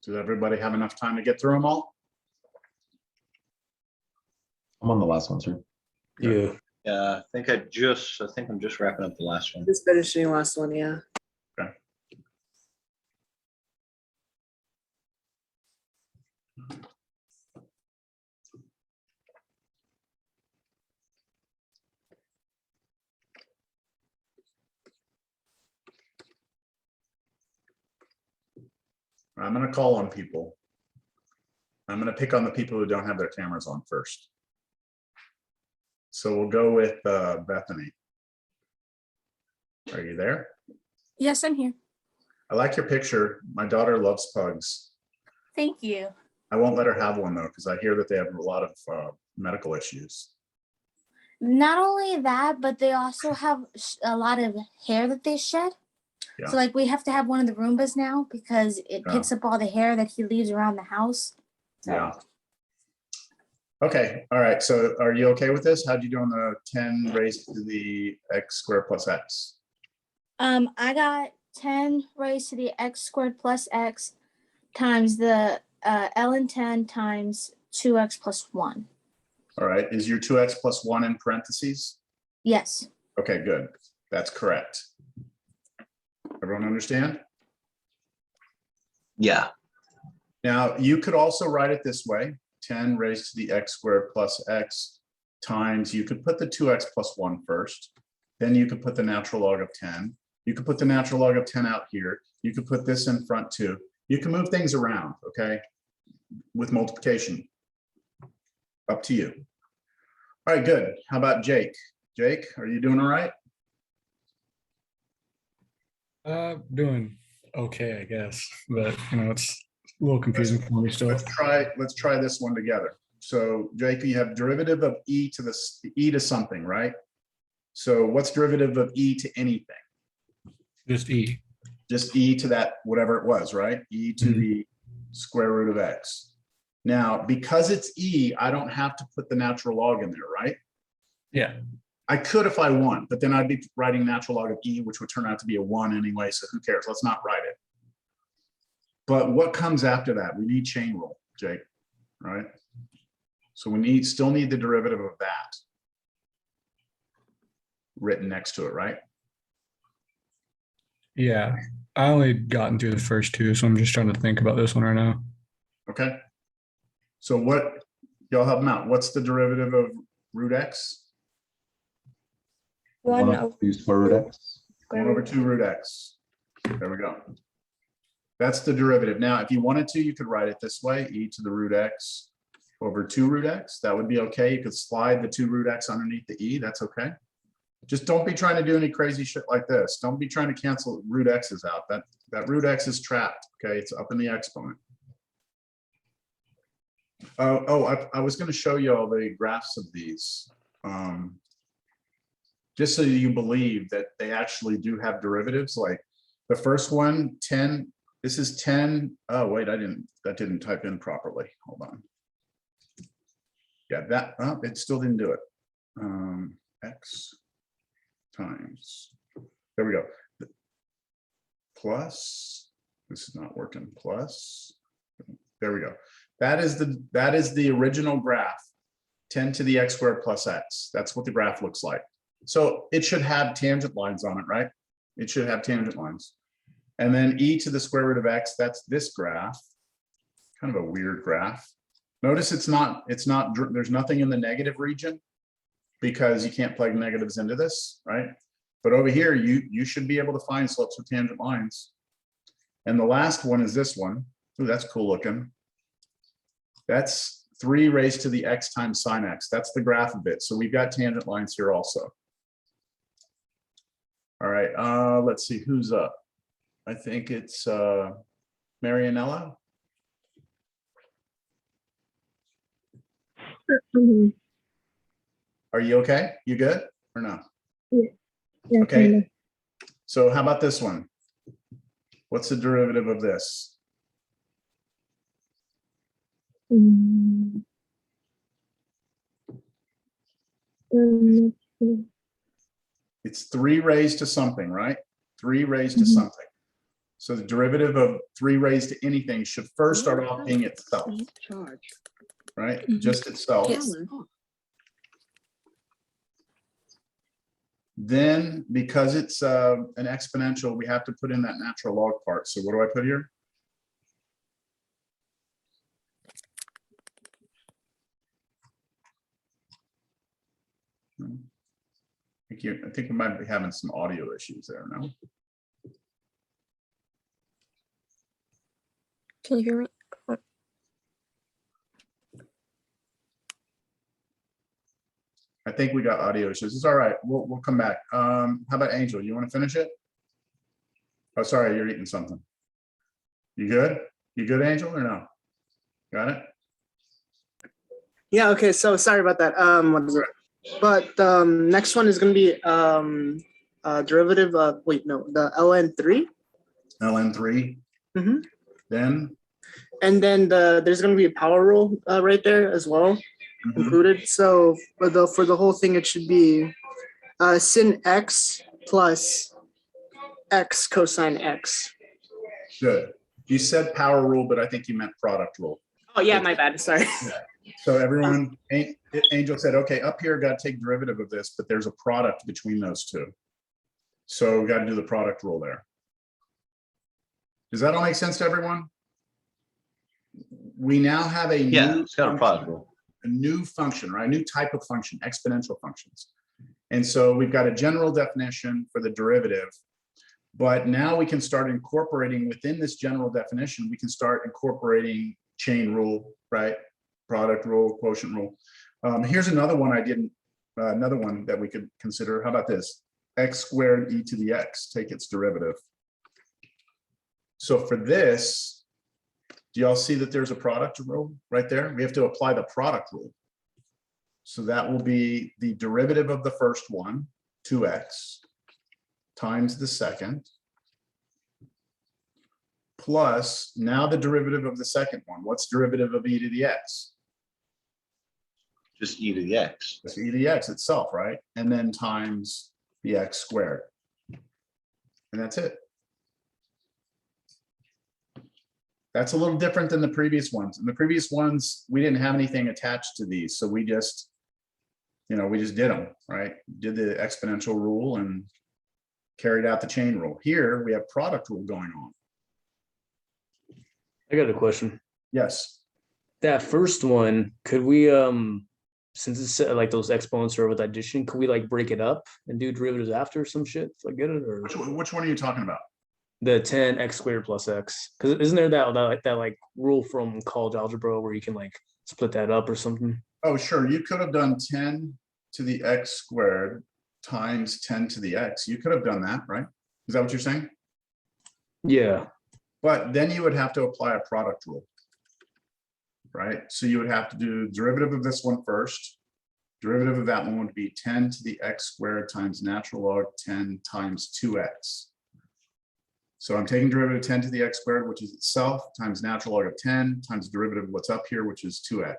Does everybody have enough time to get through them all? I'm on the last one, sir. Yeah. Yeah, I think I'm just wrapping up the last one. Just finishing the last one, yeah. I'm gonna call on people. I'm gonna pick on the people who don't have their cameras on first. So we'll go with Bethany. Are you there? Yes, I'm here. I like your picture. My daughter loves pugs. Thank you. I won't let her have one though, because I hear that they have a lot of medical issues. Not only that, but they also have a lot of hair that they shed. Yeah. So like we have to have one of the Roombas now because it Yeah. picks up all the hair that he leaves around the house. So, Yeah. Okay, all right. So are you okay with this? How'd you do on the 10 raised to the x squared plus x? I got 10 raised to the x squared plus x times the ln 10 times 2x plus 1. All right, is your 2x plus 1 in parentheses? Yes. Okay, good. That's correct. Everyone understand? Yeah, Now, you could also write it this way, 10 raised to the x squared plus x times, you could put the 2x plus 1 first, then you could put the natural log of 10. You could put the natural log of 10 out here. You could put this in front too. You can move things around, okay, with multiplication. Up to you. All right, good. How about Jake? Jake, are you doing all right? Doing okay, I guess, but it's a little confusing for me still. Let's try this one together. So Jake, you have derivative of e to e to something, right? So what's derivative of e to anything? Just E. Just e to that, whatever it was, right? E to the square root of x. Now, because it's e, I don't have to put the natural log in there, right? Yeah. I could if I want, but then I'd be writing natural log of e, which would turn out to be a 1 anyway, so who cares? Let's not write it. But what comes after that? We need chain rule, Jake, right? So we still need the derivative of that written next to it, right? Yeah. I only gotten through the first two, so I'm just trying to think about this one right now. Okay. So what, y'all help them out. What's the derivative of root x? 1 1 over over 2 square root x. 1 over 2 root x. There we go. That's the derivative. Now, if you wanted to, you could write it this way, e to the root x over 2 root x. That would be okay. You could slide the 2 root x underneath the e. That's okay. Just don't be trying to do any crazy shit like this. Don't be trying to cancel root x's out. That root x is trapped. Okay, it's up in the exponent. I was going to show you all the graphs of these, just so you believe that they actually do have derivatives. Like the first one, 10. This is 10. Oh wait, that didn't type in properly. Hold on. Yeah, it still didn't do it. X times. There we go. Plus. This is not working. Plus. There we go. That is the original graph, 10 to the x squared plus x. That's what the graph looks like. So it should have tangent lines on it, right? It should have tangent lines. And then e to the square root of x, that's this graph. Kind of a weird graph. Notice there's nothing in the negative region because you can't plug negatives into this, right? But over here, you should be able to find slopes with tangent lines. And the last one is this one. Ooh, that's cool looking. That's 3 raised to the x times sine x. That's the graph of it. So we've got tangent lines here also. All right, let's see who's up. I think it's Marianella. Are you okay? You good or no? Yeah, Okay. kinda. So how about this one? What's the derivative of this? Mm. It's 3 raised to something, right? 3 raised to Mhm. something. So the derivative of 3 raised to anything should first start off being itself, right? Just itself. Yes. Then, because it's an exponential, we have to put in that natural log part. So what do I put here? I think we might be having some audio issues there, no? Can you hear me? I think we got audio issues. It's all right. We'll come back. How about Angel? You want to finish it? Oh, sorry, you're eating something. You good? You good, Angel, or no? Got it? Yeah, okay, so sorry about that. What is it? But next one is gonna be derivative of, wait, no, the ln3. ln3. Mhm. Then And then there's gonna be a power rule right there as well, included. So for the whole thing, it should be sin x plus x cosine x. good. You said power rule, but I think you meant product rule. Oh yeah, my bad, sorry. So everyone, Angel said, okay, up here, got to take derivative of this, but there's a product between those two. So we got to do the product rule there. Does that all make sense to everyone? We now have a Yeah, new it's got a product rule. a new function, right? A new type of function, exponential functions. And so we've got a general definition for the derivative, but now we can start incorporating within this general definition, we can start incorporating chain rule, right? Product rule, quotient rule. Here's another one another one that we could consider. How about this? X squared e to the x, take its derivative. So for this, do y'all see that there's a product rule right there? We have to apply the product rule. So that will be the derivative of the first one, 2x, times the second, plus now the derivative of the second one. What's derivative of e to the x? Just e to the x. It's e to the x itself, right? And then times the x squared. And that's it. That's a little different than the previous ones. In the previous ones, we didn't have anything attached to these, so we just, we just did them, right? Did the exponential rule and carried out the chain rule. Here, we have product rule going on. I got a question. Yes. That first one, could we, since it's like those exponents are with addition, could we like break it up and do derivatives after some shit? If I get it, or Which one are you talking about? the 10x squared plus x? Because isn't there that like rule from college algebra where you can like split that up or something? Oh, sure. You could have done 10 to the x squared times 10 to the x. You could have done that, right? Is that what you're saying? Yeah. But then you would have to apply a product rule, right? So you would have to do derivative of this one first. Derivative of that one would be 10 to the x squared times natural log 10 times 2x. So I'm taking derivative of 10 to the x squared, which is itself, times natural log of 10 times derivative of what's up here, which is 2x.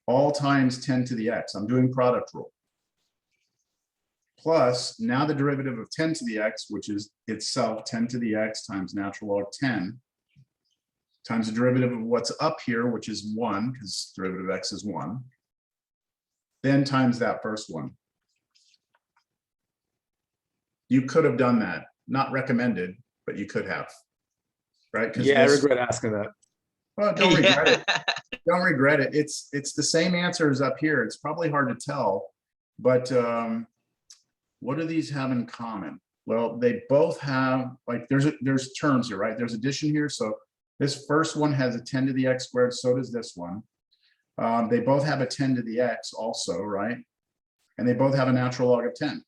All times 10 to the x. I'm doing product rule. Plus, now the derivative of 10 to the x, which is itself 10 to the x times natural log 10, times the derivative of what's up here, which is 1, because derivative of x is 1, then times that first one. You could have done that. Not recommended, but you could have. Right? Yeah, I regret asking that. Well, don't regret it. Don't regret it. It's the same answer as up here. It's probably hard to tell, but what do these have in common? Well, they both have, like, there's terms here, right? There's addition here. So this first one has a 10 to the x squared. So does this one. They both have a 10 to the x also, right? And they both have a natural log of 10.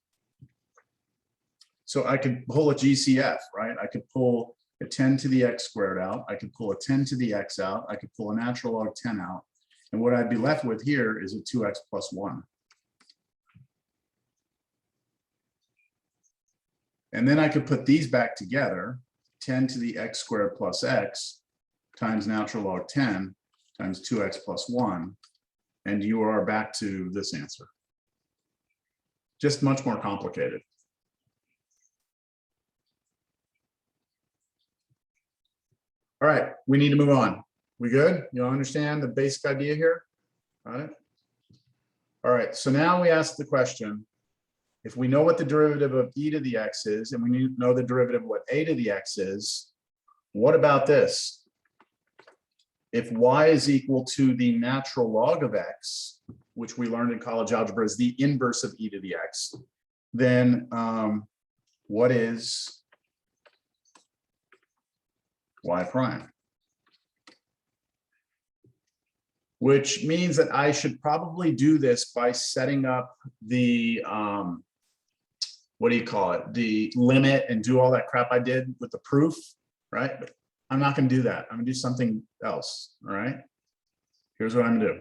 So I could pull a GCF, right? I could pull a 10 to the x squared out. I could pull a 10 to the x out. I could pull a natural log 10 out. And what I'd be left with here is a 2x plus 1. And then I could put these back together, 10 to the x squared plus x times natural log 10 times 2x plus 1. And you are back to this answer. Just much more complicated. All right, we need to move on. We good? You all understand the basic idea here? Got it? All right, so now we ask the question, if we know what the derivative of e to the x is, and we need to know the derivative of what a to the x is, what about this? If y is equal to the natural log of x, which we learned in college algebra is the inverse of e to the x, then what is y prime? Which means that I should probably do this by setting up the, what do you call it? The limit and do all that crap I did with the proof, right? But I'm not gonna do that. I'm gonna do something else, all right? Here's what I'm gonna do.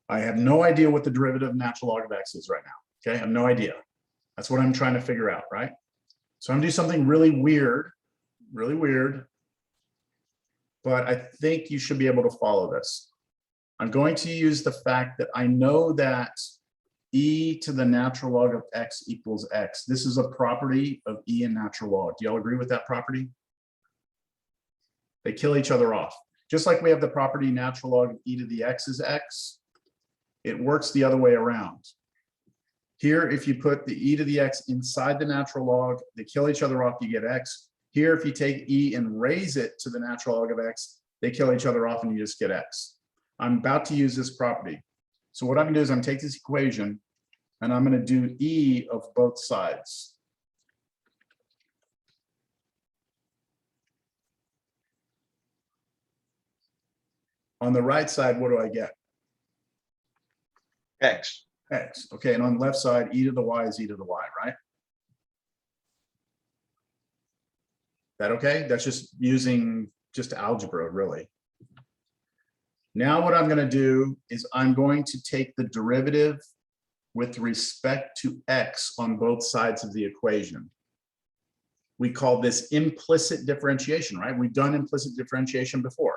I have no idea what the derivative of natural log of x is right now, okay? I have no idea. That's what I'm trying to figure out, right? So I'm gonna do something really weird, but I think you should be able to follow this. I'm going to use the fact that I know that e to the natural log of x equals x. This is a property of e and natural log. Do y'all agree with that property? They kill each other off. Just like we have the property natural log of e to the x is x, it works the other way around. Here, if you put the e to the x inside the natural log, they kill each other off, you get x. Here, if you take e and raise it to the natural log of x, they kill each other off and you just get x. I'm about to use this property. So what I'm gonna do is I'm gonna take this equation and I'm gonna do e of both sides. On the right side, what do I get? X. X. Okay, and on the left side, e to the y is e to the y, right? That okay? That's just using just algebra, really. Now what I'm going to do is I'm going to take the derivative with respect to x on both sides of the equation. we call this implicit differentiation, right? We've done implicit differentiation before.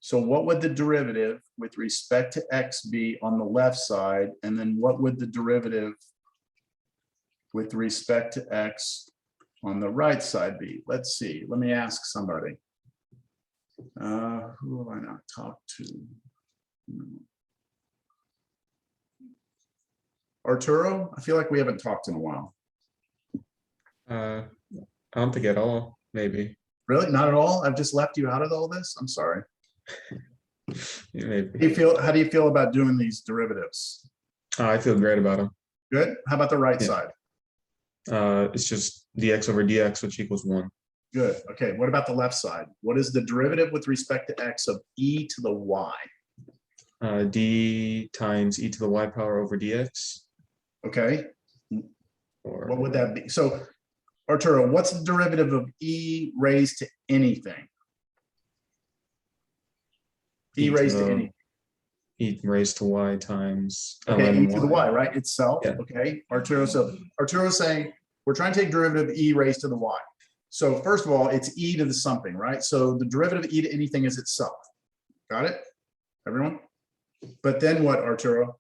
So what would the derivative with respect to x be on the left side? And then what would the derivative with respect to x on the right side be? Let's see. Let me ask somebody. Who have I not talked to? Arturo, I feel like we haven't talked in a while. I don't think at all, maybe. Really? Not at all? I've just left you out of all this? I'm sorry. Yeah, maybe. How do you feel about doing these derivatives? I feel great about them. Good. How about the right Yeah. side? It's just dx over dx, which equals 1. Good. Okay. What about the left side? What is the derivative with respect to x of e to the y? D times e to the y power over dx. Okay. Or What would that be? So, Arturo, what's the derivative of e raised to anything? E raised to anything. e raised to y times Okay, ln e to the y, right? Itself. Yeah. Okay. Arturo, so Arturo's saying we're trying to take derivative of e raised to the y. So first of all, it's e to the something, right? So the derivative of e to anything is itself. Got it? Everyone? But then what, Arturo?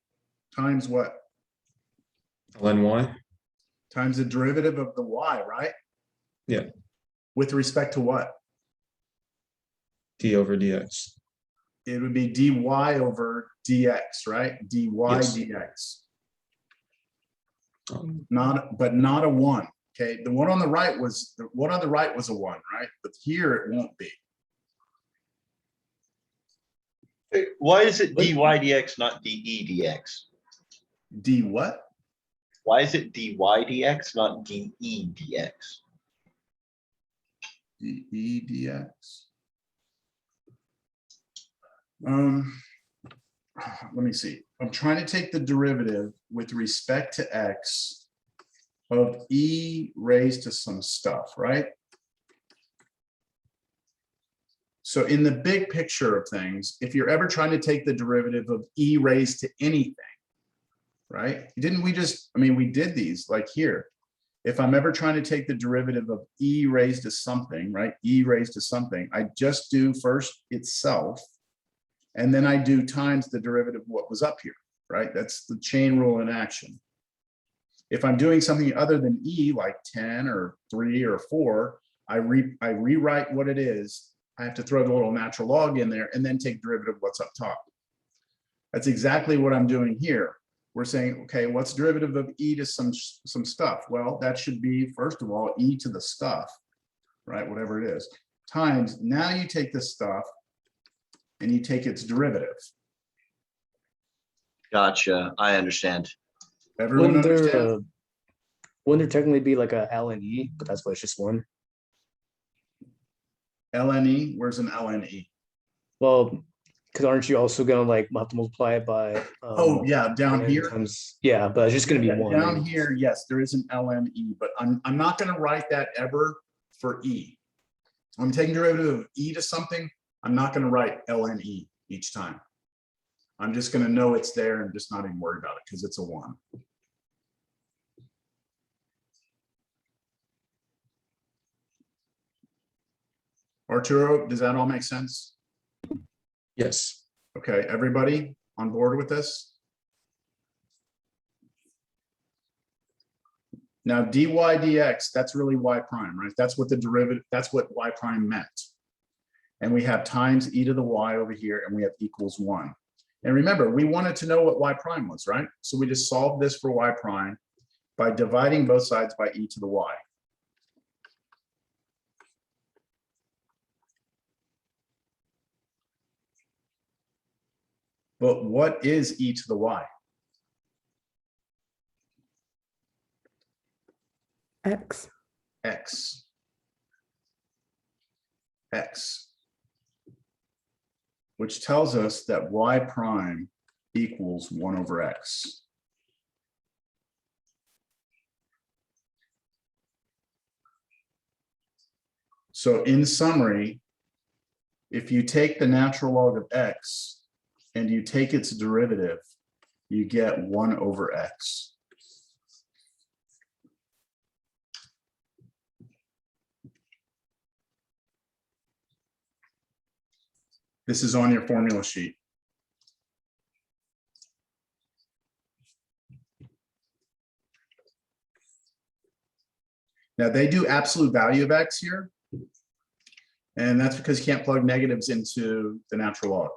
Times what? ln y. Times the derivative of the y, right? Yeah. With respect to what? D over dx. It would be dy over dx, right? dy Yes. dx. Um, Not a 1. Okay, the one on the right was a 1, right? But here it won't be. Why is it dy dx, not de dx? D what? Why is it dy dx, not de dx? D dx. Let me see. I'm trying to take the derivative with respect to x of e raised to some stuff, right? So in the big picture of things, if you're ever trying to take the derivative of e raised to anything, right? Didn't we just, I mean, we did these like here. If I'm ever trying to take the derivative of e raised to something, right? E raised to something, I just do first itself, and then I do times the derivative of what was up here, right? That's the chain rule in action. If I'm doing something other than e, like 10 or 3 or 4, I rewrite what it is. I have to throw the little natural log in there and then take derivative of what's up top. That's exactly what I'm doing here. We're saying, okay, what's derivative of e to some stuff? Well, that should be, first of all, e to the stuff, right? Whatever it is, times, now you take this stuff and you take its derivative. Gotcha. I understand. Everyone understand? Wouldn't there technically be like a ln e, but that's why it's just 1? ln, where's an ln? Well, because aren't you also gonna like have to multiply it by? Oh yeah, down here. Yeah, but it's just gonna be Yeah, 1. down here, yes, there is an ln, but I'm not going to write that ever for e. I'm taking derivative of e to something. I'm not going to write ln each time. I'm just going to know it's there and just not even worry about it because it's a 1. Arturo, does that all make sense? Yes. Okay, everybody on board with this? Now dy dx, that's really y prime, right? That's what the derivative, that's what y prime meant. And we have times e to the y over here, and we have equals 1. And remember, we wanted to know what y prime was, right? So we just solved this for y prime by dividing both sides by e to the y. But what is e to the y? X. X. X. Which tells us that y prime equals 1 over x. So in summary, if you take the natural log of x and you take its derivative, you get 1 over x. This is on your formula sheet. Now they do absolute value of X here. And that's because you can't plug negatives into the natural log.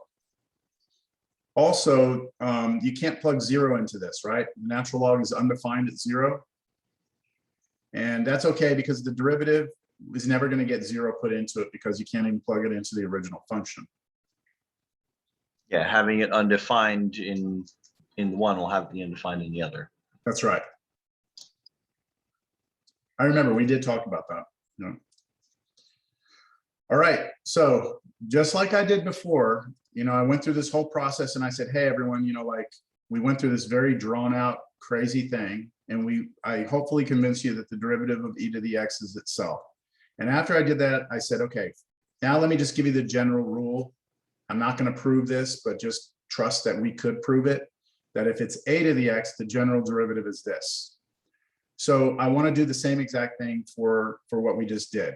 Also, you can't plug 0 into this, right? The natural log is undefined at 0. And that's okay because the derivative is never going to get 0 put into it because you can't even plug it into the original function. Yeah, having it undefined in one will have the undefined in the other. That's right. I remember we did talk about that. Yeah. All right, so just like I did before, I went through this whole process and I said, hey, everyone, like we went through this very drawn out, crazy thing. And I hopefully convinced you that the derivative of e to the x is itself. And after I did that, I said, okay, now let me just give you the general rule. I'm not going to prove this, but just trust that we could prove it, that if it's a to the x, the general derivative is this. So I want to do the same exact thing for what we just did.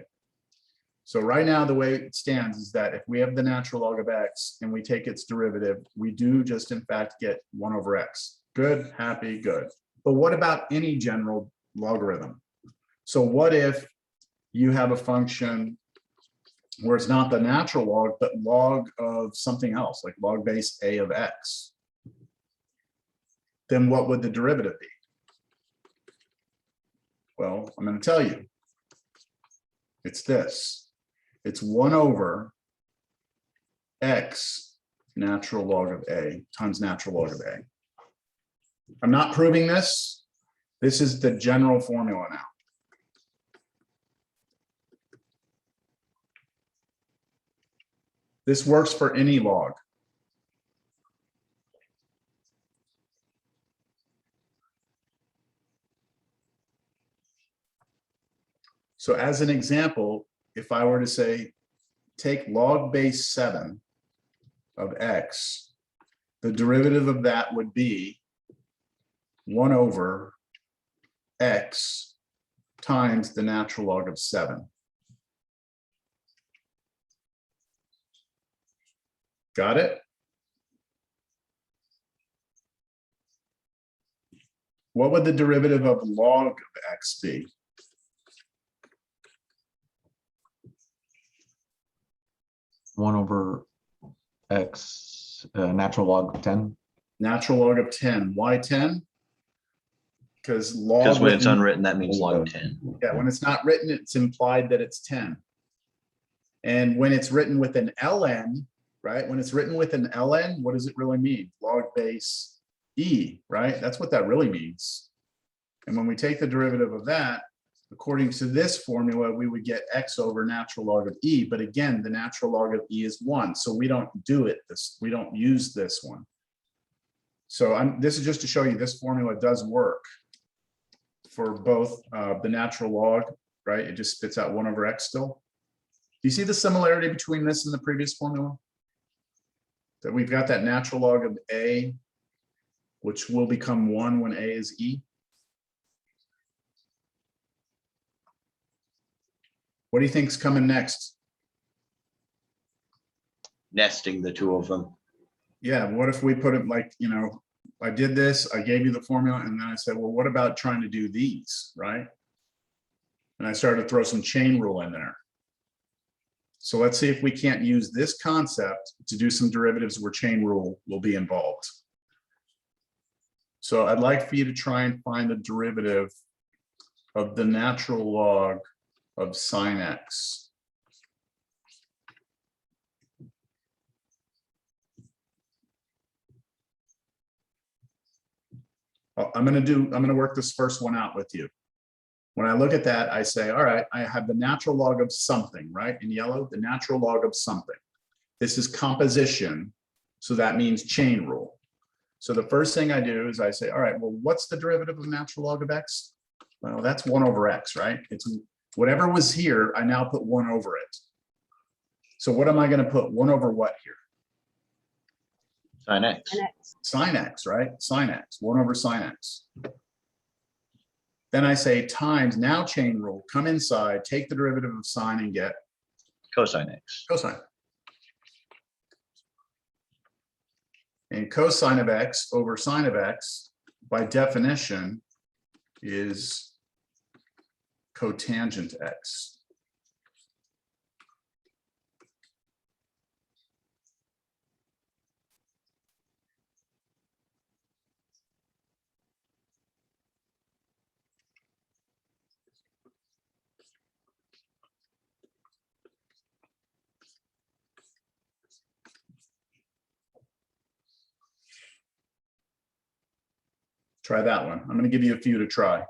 So right now, the way it stands is that if we have the natural log of x and we take its derivative, we do just in fact get 1 over x. Good, happy, good. But what about any general logarithm? So what if you have a function where it's not the natural log, but log of something else, like log base a of x? Then what would the derivative be? Well, I'm going to tell you. It's this. It's 1 over x natural log of a times natural log of a. I'm not proving this. This is the general formula now. This works for any log. So as an example, if I were to say, take log base 7 of x, the derivative of that would be 1 over x times the natural log of 7. Got it? What would the derivative of log of x be? One over x natural log of 10. Natural log of 10. Why 10? Because log. Because when it's unwritten, that means log of 10. Yeah, when it's not written, it's implied that it's 10. And when it's written with an ln, right? When it's written with an ln, what does it really mean? Log base e, right? That's what that really means. And when we take the derivative of that, according to this formula, we would get x over natural log of e. But again, the natural log of e is 1. So we don't do it. We don't use this one. So this is just to show you this formula does work for both the natural log, right? It just spits out 1 over x still. Do you see the similarity between this and the previous formula? That we've got that natural log of a, which will become 1 when a is e. What do you think's coming next? Nesting the two of them. Yeah, what if we put it like, I did this, I gave you the formula, and then I said, well, what about trying to do these, right? And I started to throw some chain rule in there. So let's see if we can't use this concept to do some derivatives where chain rule will be involved. So I'd like for you to try and find the derivative of the natural log of sine x. I'm going to work this first one out with you. When I look at that, I say, all right, I have the natural log of something, right? In yellow, the natural log of something. This is composition, so that means chain rule. So the first thing I do is I say, all right, well, what's the derivative of natural log of x? Well, that's 1 over x, right? It's whatever was here, I now put 1 over it. So what am I going to put 1 over what here? Sine x. Sine x, right? Sine x, 1 over sine x. Then I say times, now chain rule, come inside, take the derivative of sine and get Cosine x. cosine. And cosine of x over sine of x, by definition, is cotangent x. Try that one. I'm going to give you a few to try.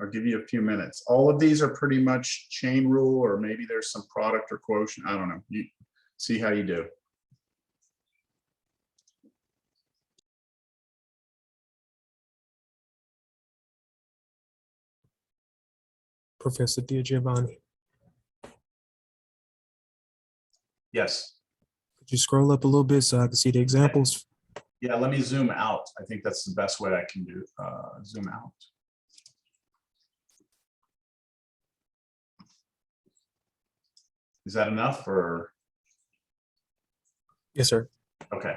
I'll give you a few minutes. All of these are pretty much chain rule, or maybe there's some product or quotient. I don't know. You see how you do. Professor Diagiovanni, Yes. could you scroll up a little bit so I can see the examples? Yeah, let me zoom out. I think that's the best way I can do. Zoom out. Is that enough or? Yes, sir. Okay.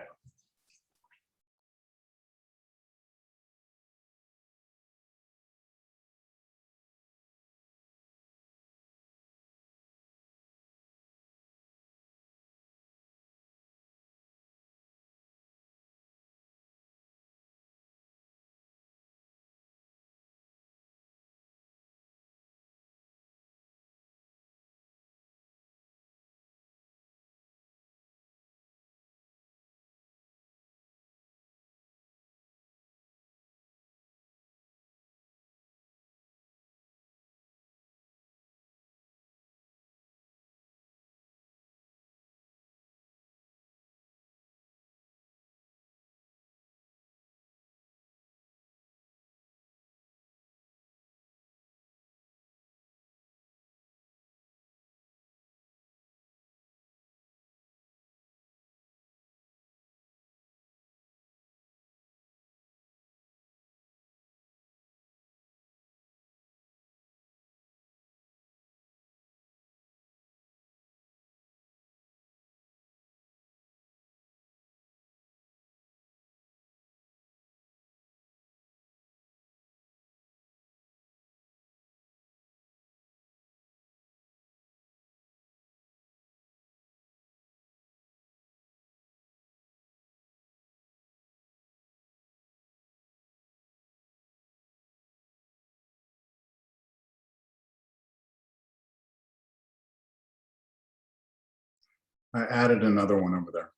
I added another one over there.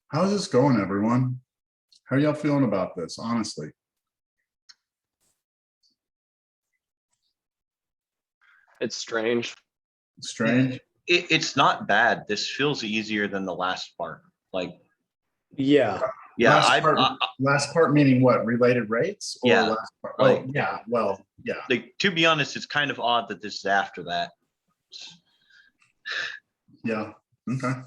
How's this going, everyone? How are y'all feeling about this, honestly? It's strange. Strange? It's not bad. This feels easier than the last part. Like, Yeah. yeah, last part meaning what? Related rates? Or Yeah, last part? like- Oh, yeah, well, yeah. like, to be honest, it's kind of odd that this is after that. Yeah, okay.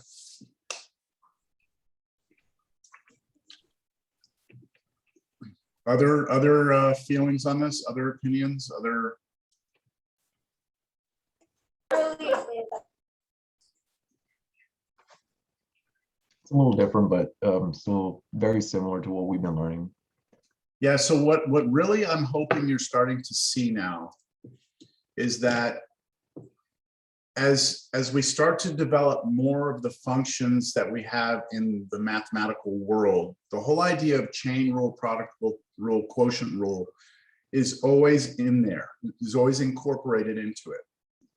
Other feelings on this, other opinions, other? It's a little different, but still very similar to what we've been learning. Yeah, so what really I'm hoping you're starting to see now is that as we start to develop more of the functions that we have in the mathematical world, the whole idea of chain rule, product rule, quotient rule is always in there, is always incorporated into it.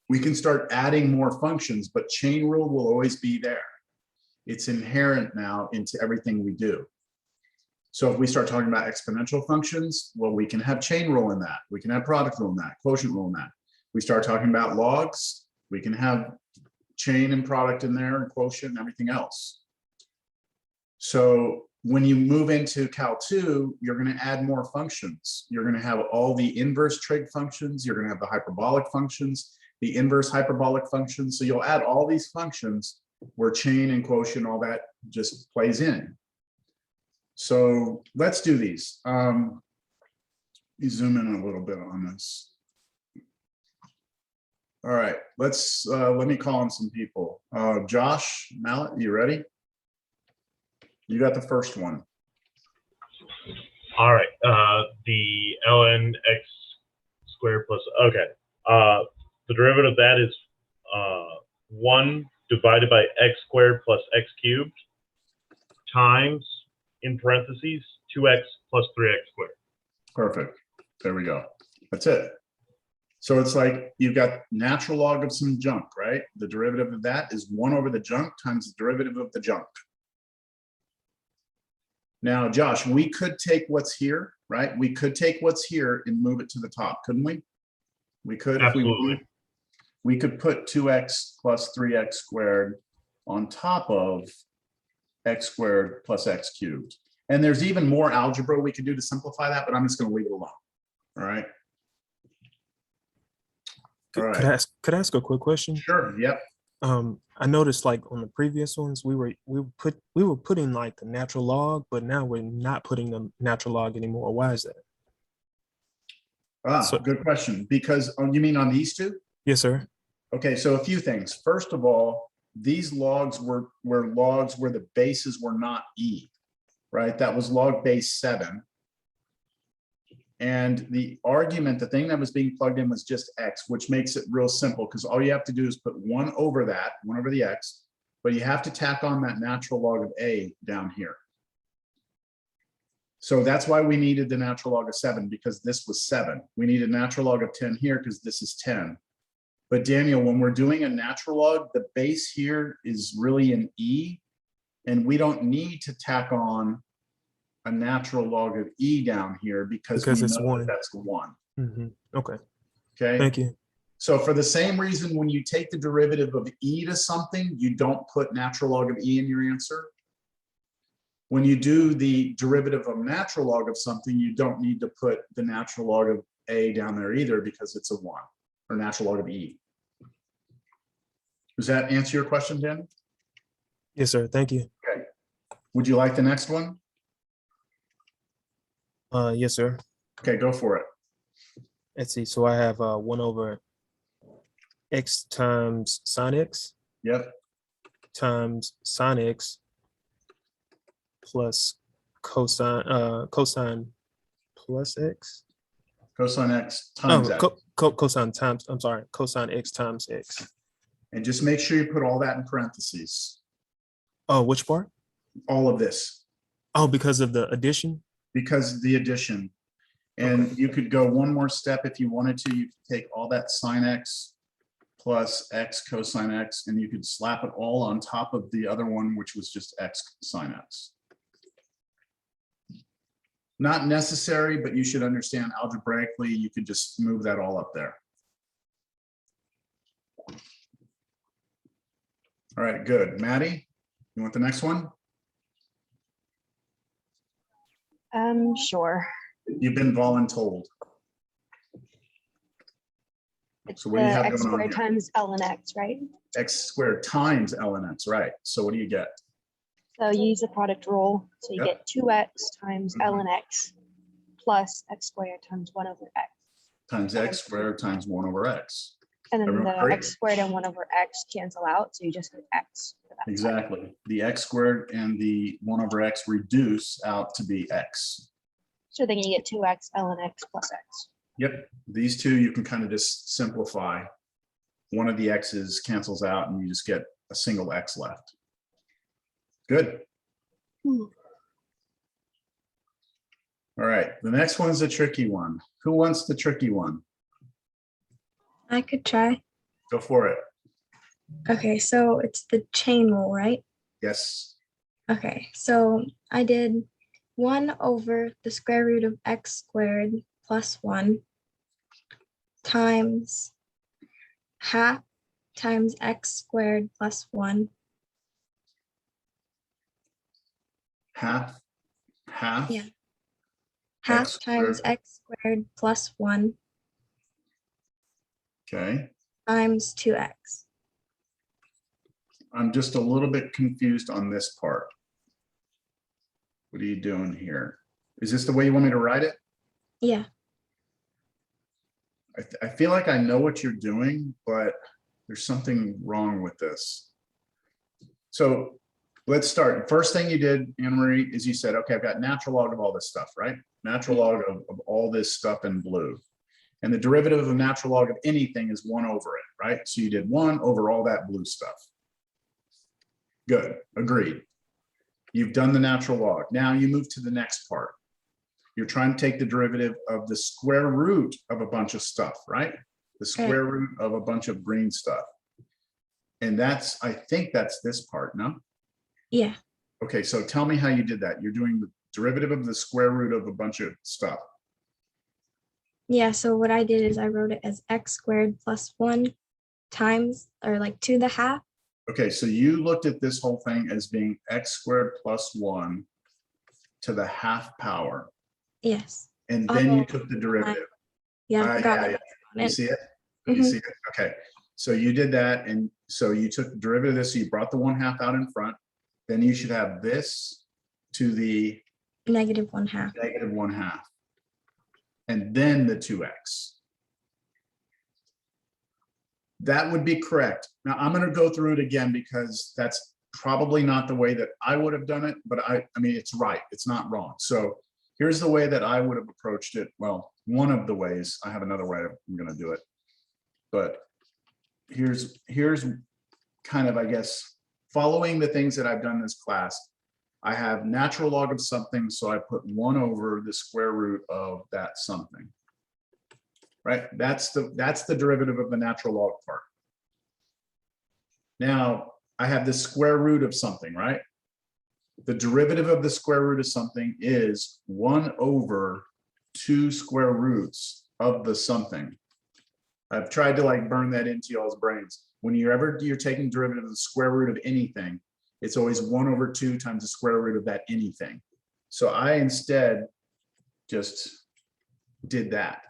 We can start adding more functions, but chain rule will always be there. It's inherent now into everything we do. So if we start talking about exponential functions, well, we can have chain rule in that. We can have product rule in that, quotient rule in that. We start talking about logs, we can have chain and product in there and quotient and everything else. So when you move into Cal 2, you're going to add more functions. You're going to have all the inverse trig functions. You're going to have the hyperbolic functions, the inverse hyperbolic functions. So you'll add all these functions where chain and quotient, all that just plays in. So let's do these. Let me zoom in a little bit on this. All right, let me call on some people. Josh Mallet, you ready? You got the first one. All right, the ln x squared plus, okay. The derivative of that is 1 divided by x squared plus x cubed times, in parentheses, 2x plus 3x squared. Perfect. There we go. That's it. So it's like you've got natural log of some junk, right? The derivative of that is 1 over the junk times the derivative of the junk. Now, Josh, we could take what's here, right? We could take what's here and move it to the top, couldn't we? We could, if we wanted. We could put 2x plus 3x squared on top of x squared plus x cubed. And there's even more algebra we could do to simplify that, but I'm just going to leave it alone. All right. All right. Could I ask a quick question? Sure. Yep. I noticed like on the previous ones, we were putting like the natural log, but now we're not putting the natural log anymore. Why is that? Good question. Because you mean on these two? Yes, sir. Okay, so a few things. First of all, these logs were logs where the bases were not e, right? That was log base 7. And the argument, the thing that was being plugged in was just x, which makes it real simple because all you have to do is put 1 over that, 1 over the x, but you have to tack on that natural log of a down here. So that's why we needed the natural log of 7, because this was 7. We need a natural log of 10 here because this is 10. But Daniel, when we're doing a natural log, the base here is really an e, and we don't need to tack on a natural log of e down here because we it's know 1. that's 1. Okay. Okay. Thank you. So for the same reason, when you take the derivative of e to something, you don't put natural log of e in your answer. When you do the derivative of natural log of something, you don't need to put the natural log of a down there either because it's a 1, or natural log of e. Does that answer your question, Dan? Yes, sir. Thank you. Okay. Would you like the next one? Yes, sir. Okay, go for it. Let's see. So I have 1 over x times sine x. Yep. Times sine x plus cosine plus x. Cosine x times x. Cosine times, I'm sorry, cosine x times x. And just make sure you put all that in parentheses. Oh, which part? All of this. Oh, because of the addition? Because of the addition. And you could go one more step if you wanted to. You could take all that sine x plus x cosine x, and you could slap it all on top of the other one, which was just x sine x. Not necessary, but you should understand algebraically, you could just move that all up there. All right, good. Maddie, you want the next one? Sure. You've been voluntold. It's So what do you have x going on squared here? times ln x, right? X squared times ln x, right? So what do you get? So you use the product rule. So you Yep. get 2x times Mhm. ln x plus x squared times 1 over x. Times x squared times 1 over x. And then Everyone the agree? x squared and 1 over x cancel out. So you just get x. For that side. Exactly. The x squared and the 1 over x reduce out to be x. So then you get 2x ln x plus x. Yep, these two you can kind of just simplify. One of the x's cancels out and you just get a single x left. Good. Hmm. All right, the next one's a tricky one. Who wants the tricky one? I could try. Go for it. Okay, so it's the chain rule, right? Yes. Okay, so I did 1 over the square root of x squared plus 1 times half times x squared plus 1. Half. Yeah. Half X times squared. x squared plus 1 Okay, times 2x. I'm just a little bit confused on this part. What are you doing here? Is this the way you want me to write it? Yeah. I feel like I know what you're doing, but there's something wrong with this. So let's start. First thing you did, Anna Marie, is you said, okay, I've got natural log of all this stuff, right? Natural log of all this stuff in blue. And the derivative of a natural log of anything is 1 over it, right? So you did 1 over all that blue stuff. Good, agreed. You've done the natural log. Now you move to the next part. You're trying to take the derivative of the square root of a bunch of stuff, right? The square root of a bunch of green stuff. And that's, I think that's this part, no? Yeah. Okay, so tell me how you did that. You're doing the derivative of the square root of a bunch of stuff. Yeah, so what I did is I wrote it as x squared plus 1 times, or like to the half. Okay, so you looked at this whole thing as being x squared plus 1 to the half power. Yes. And then you took the derivative. Yeah, I forgot yeah, that yeah. on You it. see it? You see it? Okay. So you did that. And so you took the derivative of this. So you brought the 1/2 out in front. Then you should have this to the Negative 1/2. negative 1/2. And then the 2x. That would be correct. Now I'm going to go through it again because that's probably not the way that I would have done it, but I mean, it's right. It's not wrong. So here's the way that I would have approached it. Well, one of the ways. I have another way I'm going to do it. But here's kind of, I guess, following the things that I've done in this class. I have natural log of something, so I put 1 over the square root of that something. Right? That's the derivative of the natural log part. Now, I have the square root of something, right? The derivative of the square root of something is 1 over 2 square roots of the something. I've tried to like burn that into y'all's brains. When you're taking derivative of the square root of anything, it's always 1 over 2 times the square root of that anything. So I instead just did that.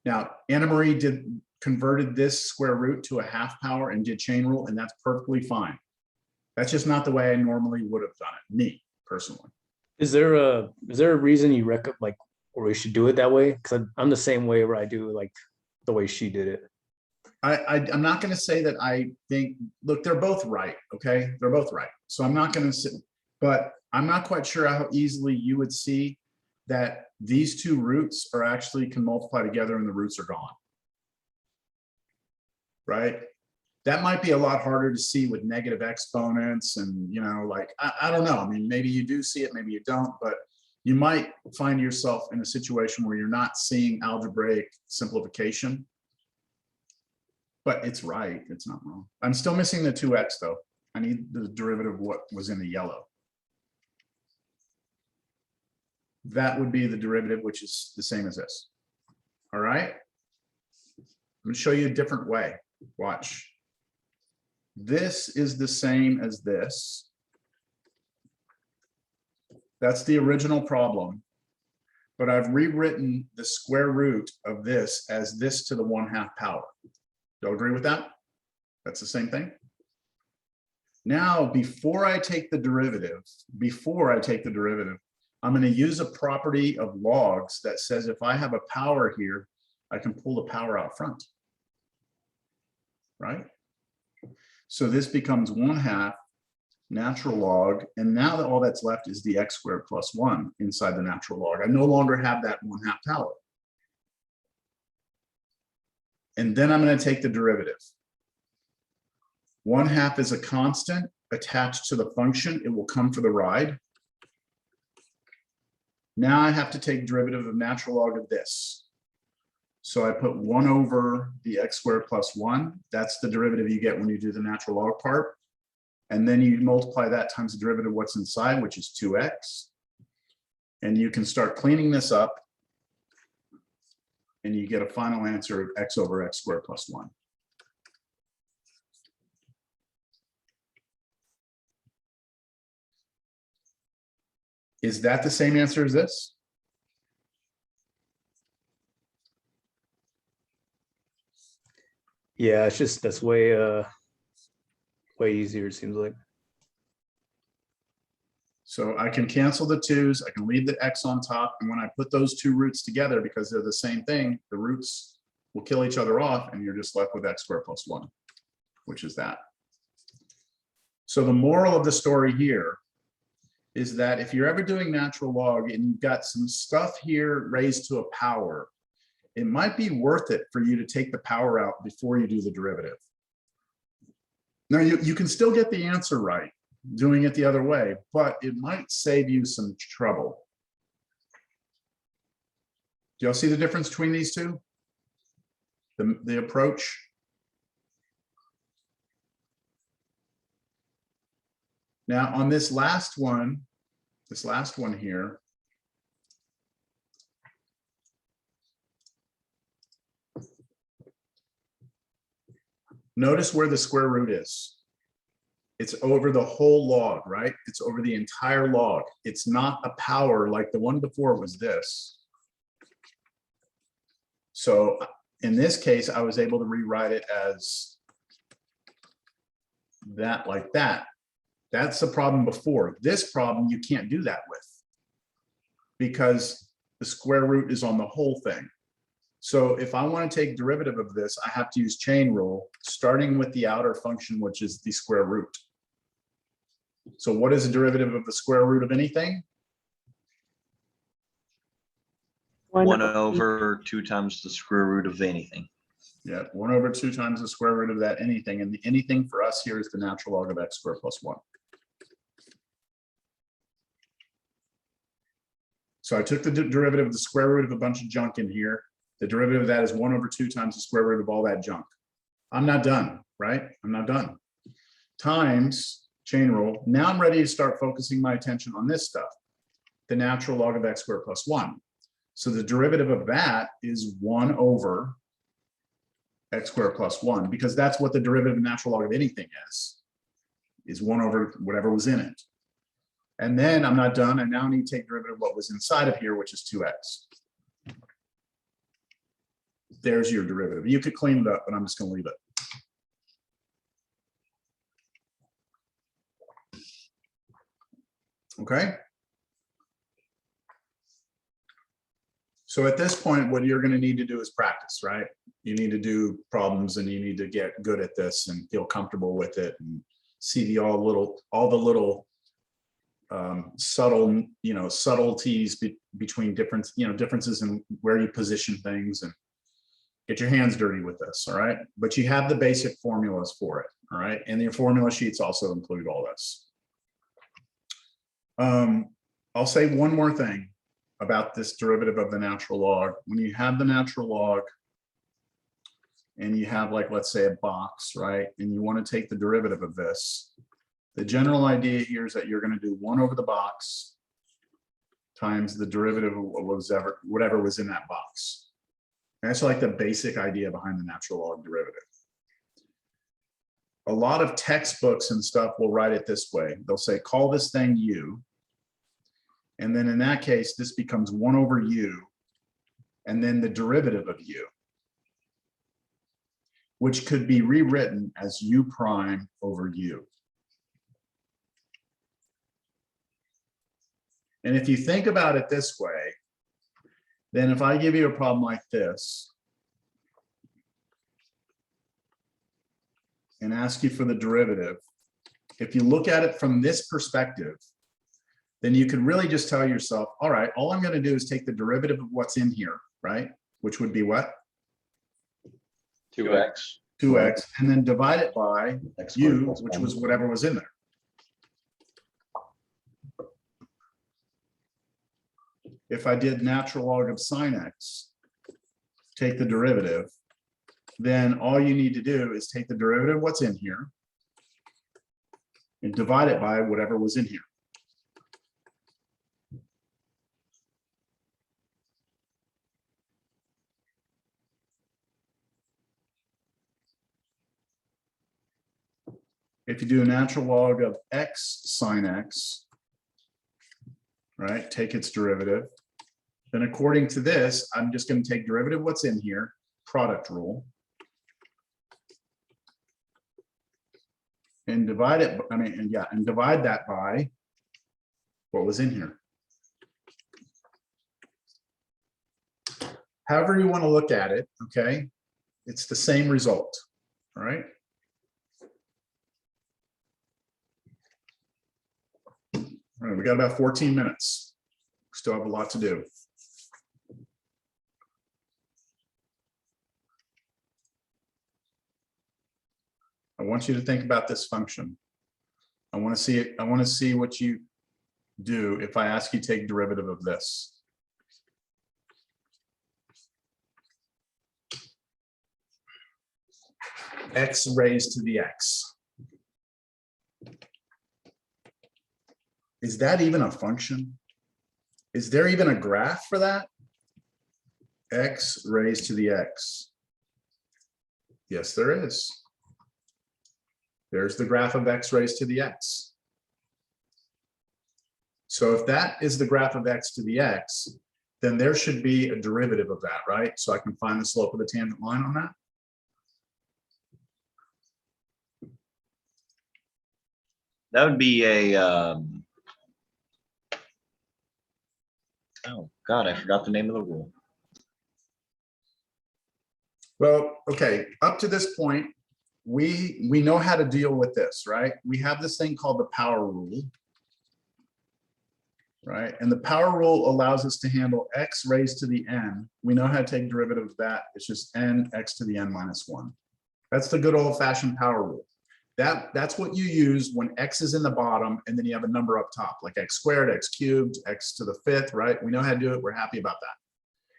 Now, Anna Marie converted this square root to a half power and did chain rule, and that's perfectly fine. That's just not the way I normally would have done it, me personally. Is there a reason you recommend like, or we should do it that way? Because I'm the same way where I do like the way she did it. I'm not going to say that I think, look, they're both right. Okay. They're both right. So I'm not going to say, but I'm not quite sure how easily you would see that these two roots are actually can multiply together and the roots are gone. Right. That might be a lot harder to see with negative exponents and, you know, like, I don't know. I mean, maybe you do see it, maybe you don't, but you might find yourself in a situation where you're not seeing algebraic simplification. But it's right, it's not wrong. I'm still missing the 2x though. I need the derivative of what was in the yellow. That would be the derivative, which is the same as this. All right. I'm going to show you a different way. Watch. This is the same as this. That's the original problem. But I've rewritten the square root of this as this to the 1/2 power. Y'all agree with that? That's the same thing. Now, before I take the derivative, I'm going to use a property of logs that says if I have a power here, I can pull the power out front. Right? So this becomes 1/2 natural log, and now that all that's left is the x squared plus 1 inside the natural log. I no longer have that 1/2 power. And then I'm going to take the derivative. 1/2 is a constant attached to the function. It will come for the ride. Now I have to take derivative of natural log of this. So I put 1 over the x squared plus 1. That's the derivative you get when you do the natural log part. And then you multiply that times the derivative of what's inside, which is 2x. And you can start cleaning this up. And you get a final answer of x over x squared plus 1. Is that the same answer as this? Yeah, it's just that's way way easier, it seems like. So I can cancel the 2's, I can leave the x on top, and when I put those two roots together, because they're the same thing, the roots will kill each other off, and you're just left with x squared plus 1, which is that. So the moral of the story here is that if you're ever doing natural log and you've got some stuff here raised to a power, it might be worth it for you to take the power out before you do the derivative. Now, you can still get the answer right doing it the other way, but it might save you some trouble. Do y'all see the difference between these two? The approach? Now, on this last one here, notice where the square root is. It's over the whole log, right? It's over the entire log. It's not a power like the one before was this. So in this case, I was able to rewrite it as that, like that. That's the problem before. This problem you can't do that with because the square root is on the whole thing. So if I want to take derivative of this, I have to use chain rule, starting with the outer function, which is the square root. So what is the derivative of the square root of anything? 1 over 2 times the square root of anything. Yeah, 1 over 2 times the square root of that anything. And the anything for us here is the natural log of x squared plus 1. So I took the derivative of the square root of a bunch of junk in here. The derivative of that is 1 over 2 times the square root of all that junk. I'm not done, right? I'm not done. Times chain rule. Now I'm ready to start focusing my attention on this stuff, the natural log of x squared plus 1. So the derivative of that is 1 over x squared plus 1, because that's what the derivative of natural log of anything is 1 over whatever was in it. And then I'm not done. I now need to take derivative of what was inside of here, which is 2x. There's your derivative. You could clean it up, but I'm just going to leave it. Okay. So at this point, what you're going to need to do is practice, right? You need to do problems and you need to get good at this and feel comfortable with it and see all the little subtle, subtleties between differences in where you position things, and get your hands dirty with this. All right. But you have the basic formulas for it. All right. And your formula sheets also include all this. I'll say one more thing about this derivative of the natural log. When you have the natural log and you have, like, let's say a box, right? And you want to take the derivative of this, the general idea here is that you're going to do 1 over the box times the derivative of whatever was in that box. And that's like the basic idea behind the natural log derivative. A lot of textbooks and stuff will write it this way. They'll say, call this thing u. And then in that case, this becomes 1 over u, and then the derivative of u, which could be rewritten as u prime over u. And if you think about it this way, then if I give you a problem like this and ask you for the derivative if you look at it from this perspective, then you could really just tell yourself, all right, all I'm going to do is take the derivative of what's in here, right? Which would be what? 2x. 2x, and then divide it by X squared u, plus which one. was whatever was in there. If I did natural log of sine x, take the derivative, then all you need to do is take the derivative of what's in here and divide it by whatever was in here. If you do a natural log of x sine x, right, take its derivative, then according to this, I'm just going to take derivative of what's in here, product rule, and divide it, and divide that by what was in here. However you want to look at it, okay, it's the same result, all right? All right, we got about 14 minutes. Still have a lot to do. I want you to think about this function. I want to see it. I want to see what you do if I ask you to take derivative of this. X raised to the x. Is that even a function? Is there even a graph for that? X raised to the x. Yes, there is. There's the graph of x raised to the x. So if that is the graph of x to the x, then there should be a derivative of that, right? So I can find the slope of the tangent line on that. That would be a, oh God, I forgot the name of the rule. Well, okay, up to this point, we know how to deal with this, right? We have this thing called the power rule, right? And the power rule allows us to handle x raised to the n. We know how to take derivative of that. It's just n x to the n minus 1. That's the good old fashioned power rule. That's what you use when x is in the bottom and then you have a number up top, like x squared, x cubed, x to the 5th, right? We know how to do it. We're happy about that.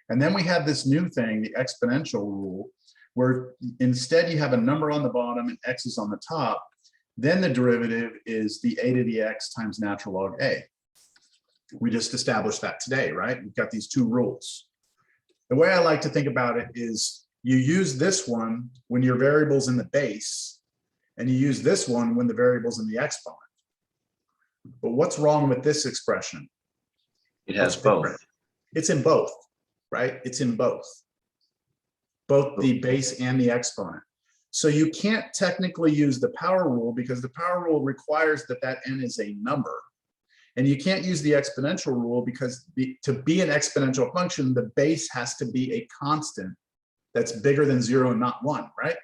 And then we have this new thing, the exponential rule, where instead you have a number on the bottom and x is on the top. Then the derivative is the a to the x times natural log a. We just established that today, right? We've got these two rules. The way I like to think about it is you use this one when your variable's in the base, and you use this one when the variable's in the exponent. But what's wrong with this expression? It has both. It's in both, right? It's in both the base and the exponent. So you can't technically use the power rule because the power rule requires that that n is a number. And you can't use the exponential rule because to be an exponential function, the base has to be a constant that's bigger than 0 and not 1, right?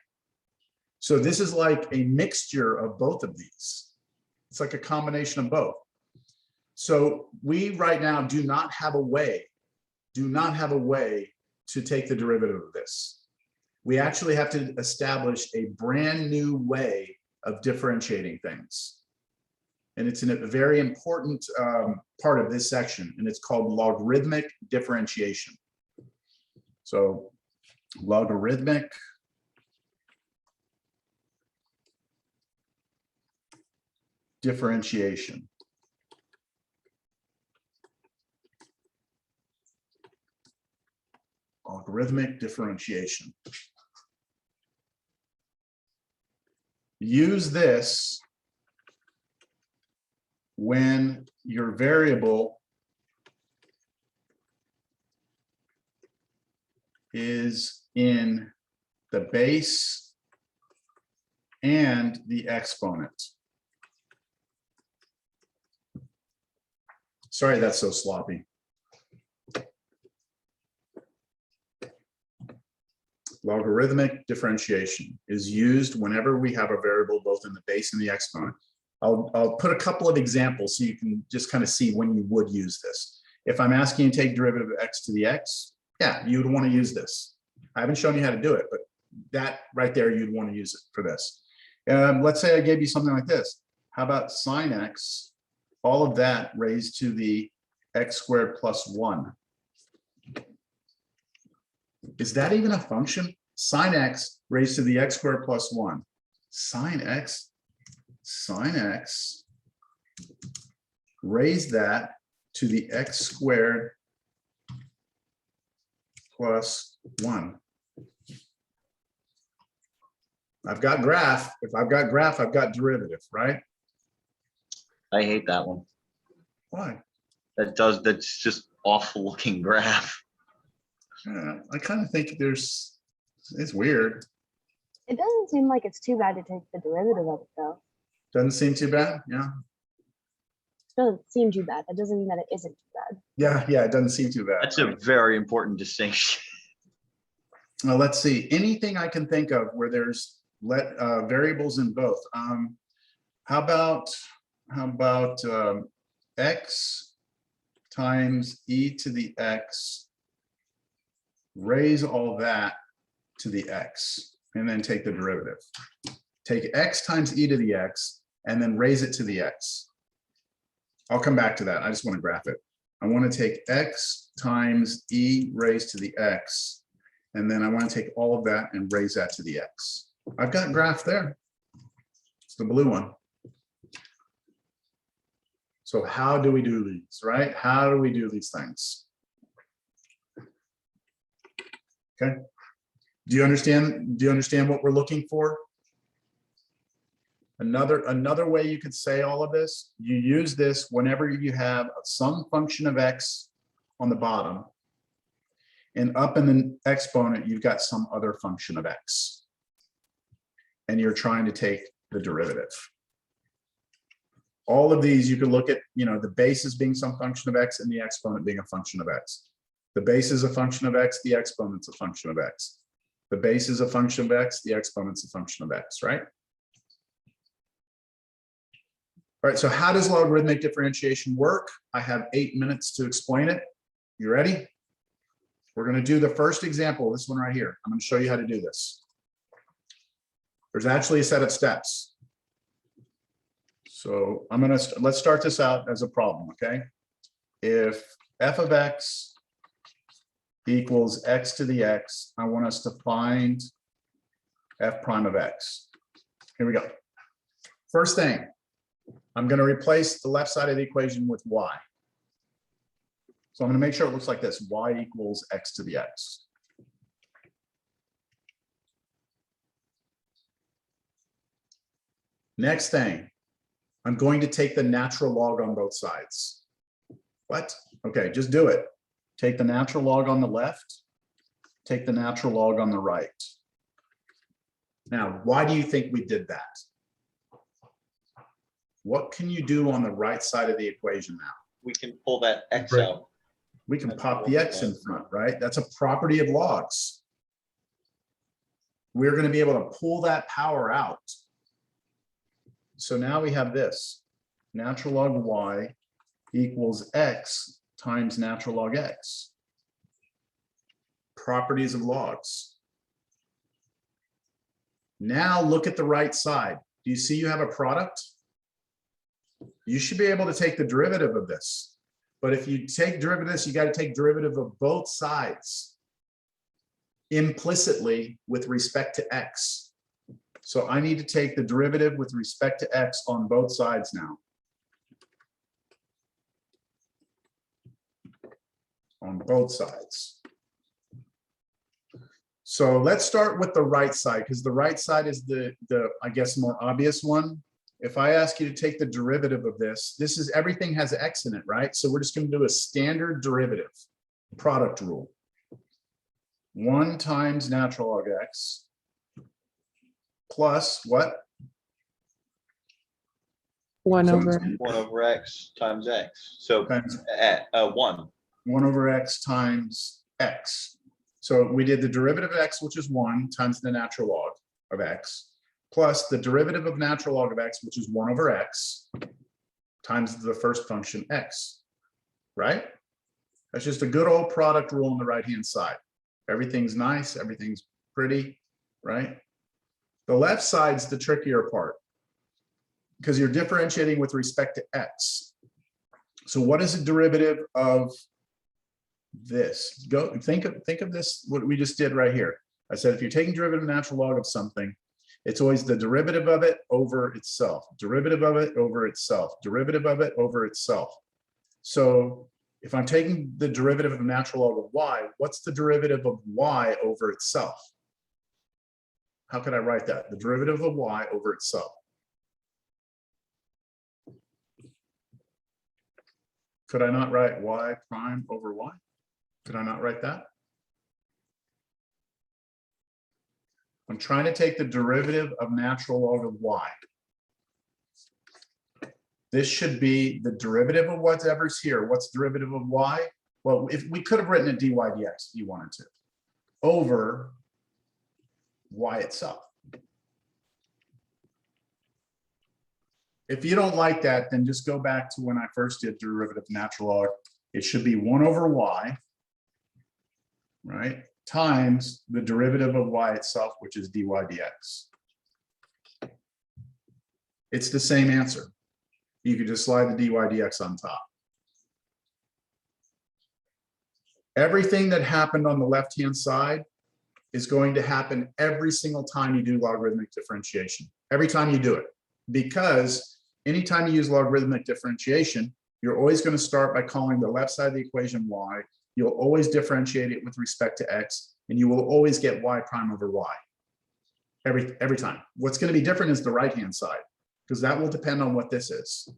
So this is like a mixture of both of these. It's like a combination of both. So we right now do not have a way to take the derivative of this. We actually have to establish a brand new way of differentiating things. And it's a very important part of this section, and it's called logarithmic differentiation. So logarithmic differentiation. Logarithmic differentiation. Use this when your variable is in the base and the exponent. Sorry, that's so sloppy. Logarithmic differentiation is used whenever we have a variable both in the base and the exponent. I'll put a couple of examples so you can just kind of see when you would use this. If I'm asking you to take derivative of x to the x, yeah, you would want to use this. I haven't shown you how to do it, but that right there, you'd want to use it for this. Let's say I gave you something like this. How about sine x, all of that raised to the x squared plus 1? Is that even a function? Sine x raised to the x squared plus 1. Sine x raise that to the x squared plus 1. I've got graph. If I've got graph, I've got derivative, right? I hate that one. Why? That's just awful looking graph. I kind of think it's weird. It doesn't seem like it's too bad to take the derivative of it, though. Doesn't seem too bad. Yeah. It doesn't seem too bad. That doesn't mean that it isn't too bad. Yeah, it doesn't seem too bad. That's a very important distinction. Well, let's see. Anything I can think of where there's variables in both. How about x times e to the x, raise all that to the x, and then take the derivative. Take x times e to the x, and then raise it to the x. I'll come back to that. I just want to graph it. I want to take x times e raised to the x, and then I want to take all of that and raise that to the x. I've got graph there. It's the blue one. So how do we do these, right? How do we do these things? Okay. Do you understand what we're looking for? Another way you could say all of this, you use this whenever you have some function of x on the bottom, and up in the exponent, you've got some other function of x, and you're trying to take the derivative. All of these, you can look at, the base as being some function of x and the exponent being a function of x. The base is a function of x, the exponent's a function of x. The base is a function of x, the exponent's a function of x, right? All right, so how does logarithmic differentiation work? I have 8 minutes to explain it. You ready? We're going to do the first example, this one right here. I'm going to show you how to do this. There's actually a set of steps. So let's start this out as a problem, okay? If f of x equals x to the x, I want us to find f prime of x. Here we go. First thing, I'm going to replace the left side of the equation with y. So I'm going to make sure it looks like this, y equals x to the x. Next thing, I'm going to take the natural log on both sides. What? Okay, just do it. Take the natural log on the left, take the natural log on the right. Now, why do you think we did that? What can you do on the right side of the equation now? We can pull that x out. We can pop the x in front, right? That's a property of logs. We're going to be able to pull that power out. So now we have this, natural log y equals x times natural log x. Properties of logs. Now look at the right side. Do you see you have a product? You should be able to take the derivative of this. But if you take derivatives, you got to take derivative of both sides implicitly with respect to x. So I need to take the derivative with respect to x on both sides now. On both sides. So let's start with the right side, because the right side is the I guess more obvious one. If I ask you to take the derivative of this is everything has x in it, right? So we're just going to do a standard derivative product rule. 1 times natural log x plus what? 1 So over 1 over x times x. So times at 1. 1 over x times x. So we did the derivative of x, which is 1 times the natural log of x, plus the derivative of natural log of x, which is 1 over x, times the first function x, right? That's just a good old product rule on the right-hand side. Everything's nice, everything's pretty, right? The left side's the trickier part because you're differentiating with respect to x. So what is the derivative of this? Go think of this, what we just did right here. I said, if you're taking derivative of natural log of something, it's always the derivative of it over itself, derivative of it over itself, derivative of it over itself. So if I'm taking the derivative of natural log of y, what's the derivative of y over itself? How could I write that? The derivative of y over itself. Could I not write y prime over y? Could I not write that? I'm trying to take the derivative of natural log of y. This should be the derivative of whatever's here. What's the derivative of y? Well, if we could have written it dy dx if you wanted to, over y itself. If you don't like that, then just go back to when I first did derivative of natural log. It should be 1 over y, right, times the derivative of y itself, which is dy dx. It's the same answer. You could just slide the dy dx on top. Everything that happened on the left-hand side is going to happen every single time you do logarithmic differentiation. Every time you do it. Because anytime you use logarithmic differentiation, you're always going to start by calling the left side of the equation y. You'll always differentiate it with respect to x, and you will always get y prime over y. Every time. What's going to be different is the right-hand side, because that will depend on what this is.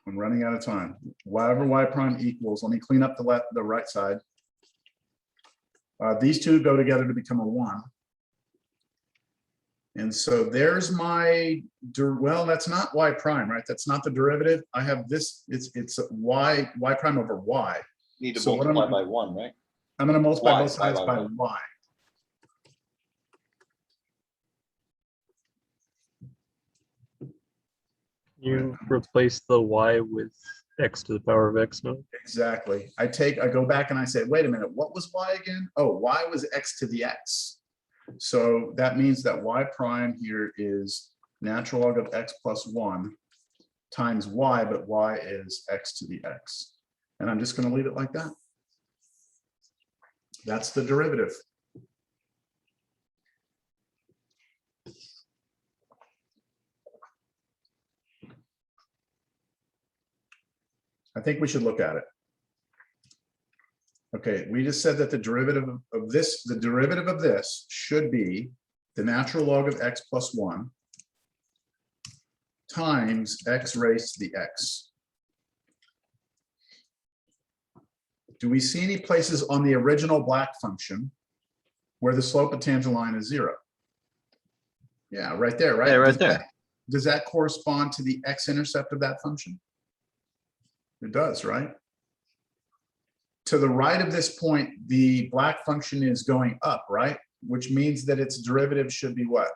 I'm running out of time. Whatever y prime equals, let me clean up the right side. These two go together to become a 1. And so there's my, well, that's not y prime, right? That's not the derivative. I have this, it's y prime over y. Need to So what multiply by 1, right? I'm going to multiply Y, both sides y. by y. You replace the y with x to the power of x now? Exactly. I go back and I say, wait a minute, what was y again? Oh, y was x to the x. So that means that y prime here is natural log of x plus 1 times y, but y is x to the x. And I'm just going to leave it like that. That's the derivative. I think we should look at it. Okay, we just said that the derivative of this, the derivative of this should be the natural log of x plus 1 times x raised to the x. Do we see any places on the original black function where the slope of tangent line is 0? Yeah, right there, right? Yeah, right there. Does that correspond to the x-intercept of that function? It does, right? To the right of this point, the black function is going up, right? Which means that its derivative should be what?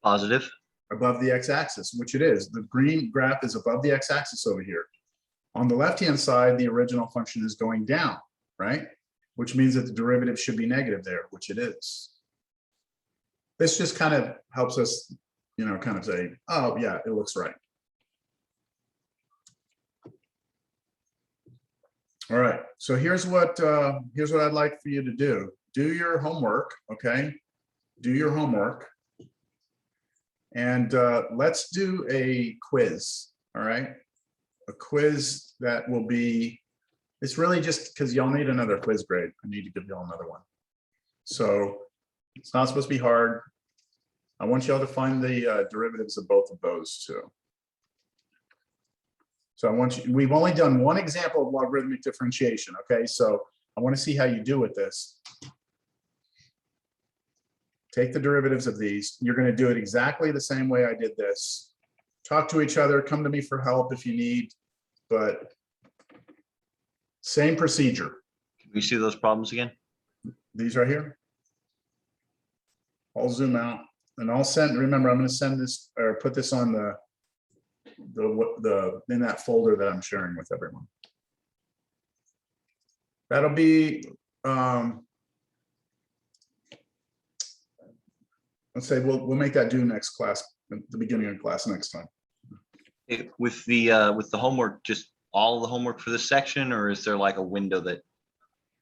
Positive. Above the x-axis, which it is. The green graph is above the x-axis over here. On the left-hand side, the original function is going down, right? Which means that the derivative should be negative there, which it is. This just kind of helps us, you know, kind of say, oh yeah, it looks right. All right, so here's what I'd like for you to do. Do your homework, okay? Do your homework. And let's do a quiz, all right? A quiz that will be, it's really just because y'all need another quiz grade. I need to give y'all another one. So it's not supposed to be hard. I want y'all to find the derivatives of both of those too. So I want you, we've only done one example of logarithmic differentiation, okay? So I want to see how you do with this. Take the derivatives of these. You're going to do it exactly the same way I did this. Talk to each other, come to me for help if you need, but same procedure. Can we see those problems again? These right here? I'll zoom out and I'll send, remember, I'm gonna send this or put this on in that folder that I'm sharing with everyone. That'll be, let's say we'll make that due next class, at the beginning of class next time. With the homework, just all the homework for this section, or is there like a window that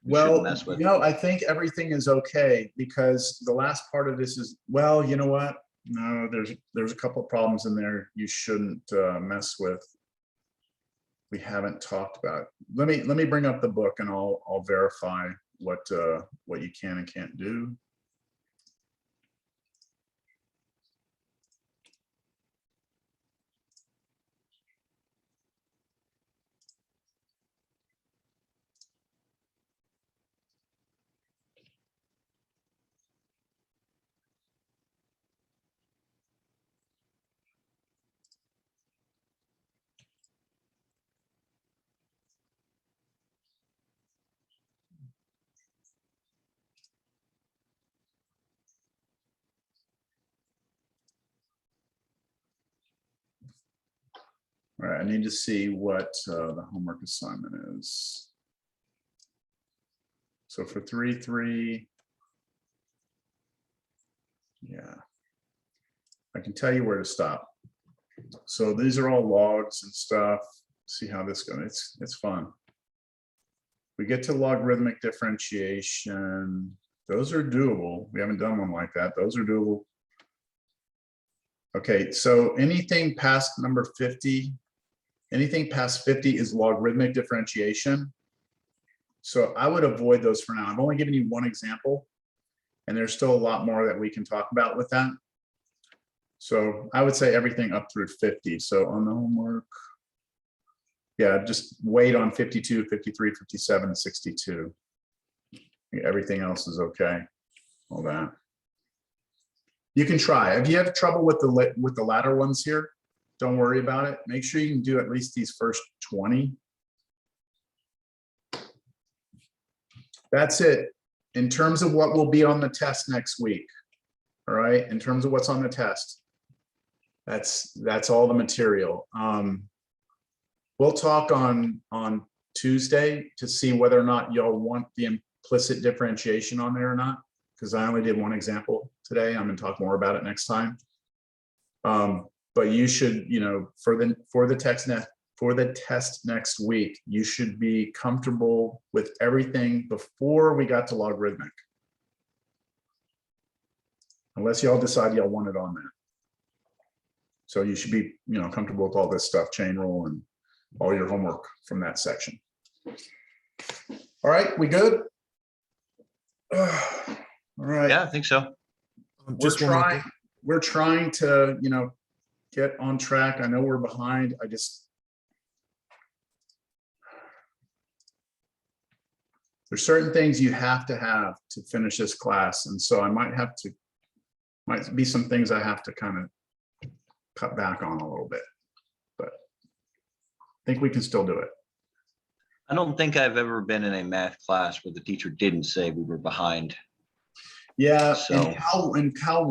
we shouldn't Well, mess with? I think everything is okay because the last part of this is, well, you know what? No, there's a couple of problems in there you shouldn't mess with. We haven't talked about. Let me bring up the book and I'll verify what you can and can't do. All right, I need to see what the homework assignment is. So for 3.3, yeah, I can tell you where to stop. So these are all logs and stuff. See how this goes. It's fun. We get to logarithmic differentiation. Those are doable. We haven't done one like that. Those are doable. Okay, so anything past number 50, anything past 50 is logarithmic differentiation. So I would avoid those for now. I've only given you one example, and there's still a lot more that we can talk about with that. So I would say everything up through 50. So on the homework, yeah, just wait on 52, 53, 57, and 62. Everything else is okay. All that. You can try. If you have trouble with the latter ones here, don't worry about it. Make sure you can do at least these first 20. That's it. In terms of what will be on the test next week. All right, in terms of what's on the test. That's all the material. We'll talk on Tuesday to see whether or not y'all want the implicit differentiation on there or not, because I only did one example today. I'm going to talk more about it next time. But you should, for the test next week, you should be comfortable with everything before we got to logarithmic. Unless y'all decide y'all want it on there. So you should be, comfortable with all this stuff, chain rule and all your homework from that section. All right, we good? All right. Yeah, I think so. We're trying to, get on track. I know we're behind. There's certain things you have to finish this class. And so I might be some things I have to kind of cut back on a little bit, but I think we can still do it. I don't think I've ever been in a math class where the teacher didn't say we were behind. Yeah, So in Cal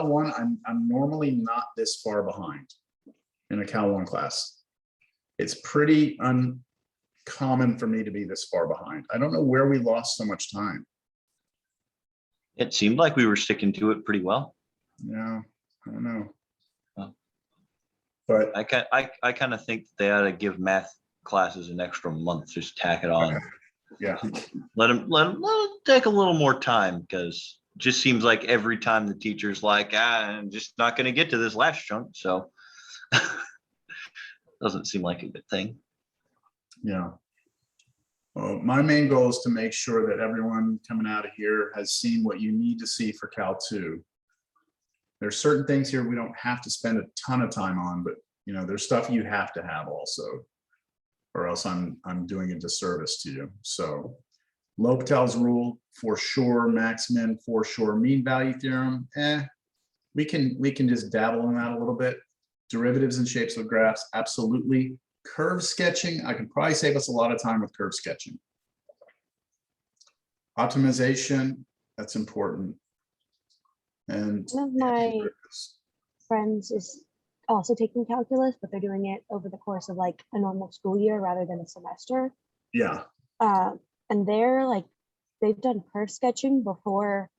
1, I'm normally not this far behind in a Cal 1 class. It's pretty uncommon for me to be this far behind. I don't know where we lost so much time. it seemed like we were sticking to it pretty well. Yeah, I don't know. Well, But I kind of think they ought to give math classes an extra month, just tack it on. yeah, Let them take a little more time, because it just seems like every time the teacher's like, I'm just not going to get to this last chunk. So doesn't seem like a good thing. yeah. Well, my main goal is to make sure that everyone coming out of here has seen what you need to see for Cal 2. There's certain things here we don't have to spend a ton of time on, but there's stuff you have to have also, or else I'm doing a disservice to you. So L'Hopital's rule for sure, max-min for sure, mean value theorem, we can just dabble in that a little bit. Derivatives and shapes of graphs, absolutely. Curve sketching, I can probably save us a lot of time with curve sketching. Optimization, that's important. And One of my friends is also taking calculus, but they're doing it over the course of like a normal school year rather than a semester. yeah, And they're like, they've done curve sketching before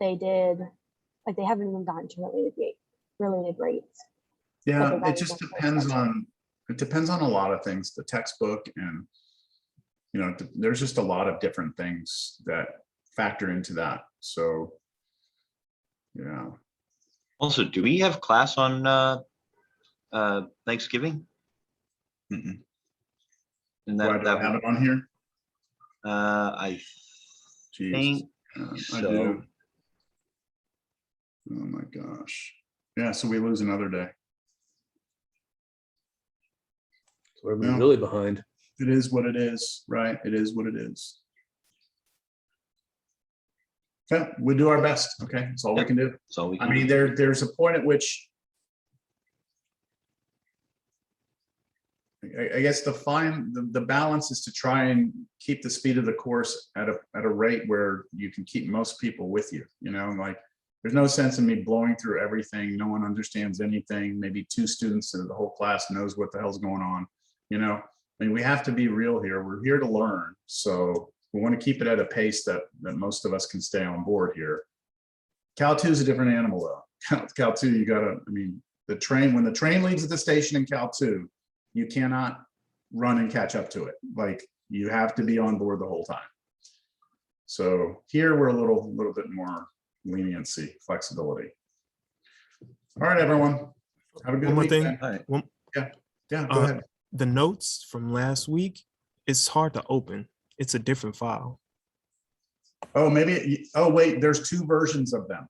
they did, like they haven't even gotten to related rates. yeah, they've it already just done curve depends sketching. on, it depends on a lot of things, the textbook and, you know, there's just a lot of different things that factor into that. So, yeah. Also, do we have class on Thanksgiving? Mm-mm. And Why that do I have it on here? I Jeez. think I so. do. Oh my gosh. Yeah, so we lose another day. So we're Yeah. really behind. It is what it is, right? It is what it is. Okay, we do our best, okay? That's all we Yep. can do. So we I can mean, there's a point at which I guess the balance is to try and keep the speed of the course at a rate where you can keep most people with you, you know, like there's no sense in me blowing through everything. No one understands anything. Maybe 2 students in the whole class knows what the hell's going on, you know? I mean, we have to be real here. We're here to learn. So we want to keep it at a pace that most of us can stay on board here. Cal 2 is a different animal though. Cal 2, you gotta, I mean, when the train leaves at the station in Cal 2, you cannot run and catch up to it. Like you have to be on board the whole time. So here we're a little bit more leniency, flexibility. All right, everyone. Have a good One more week. thing. man. All right. Yeah, go ahead. The notes from last week, it's hard to open. It's a different file. Oh, maybe, oh, wait, there's 2 versions of them.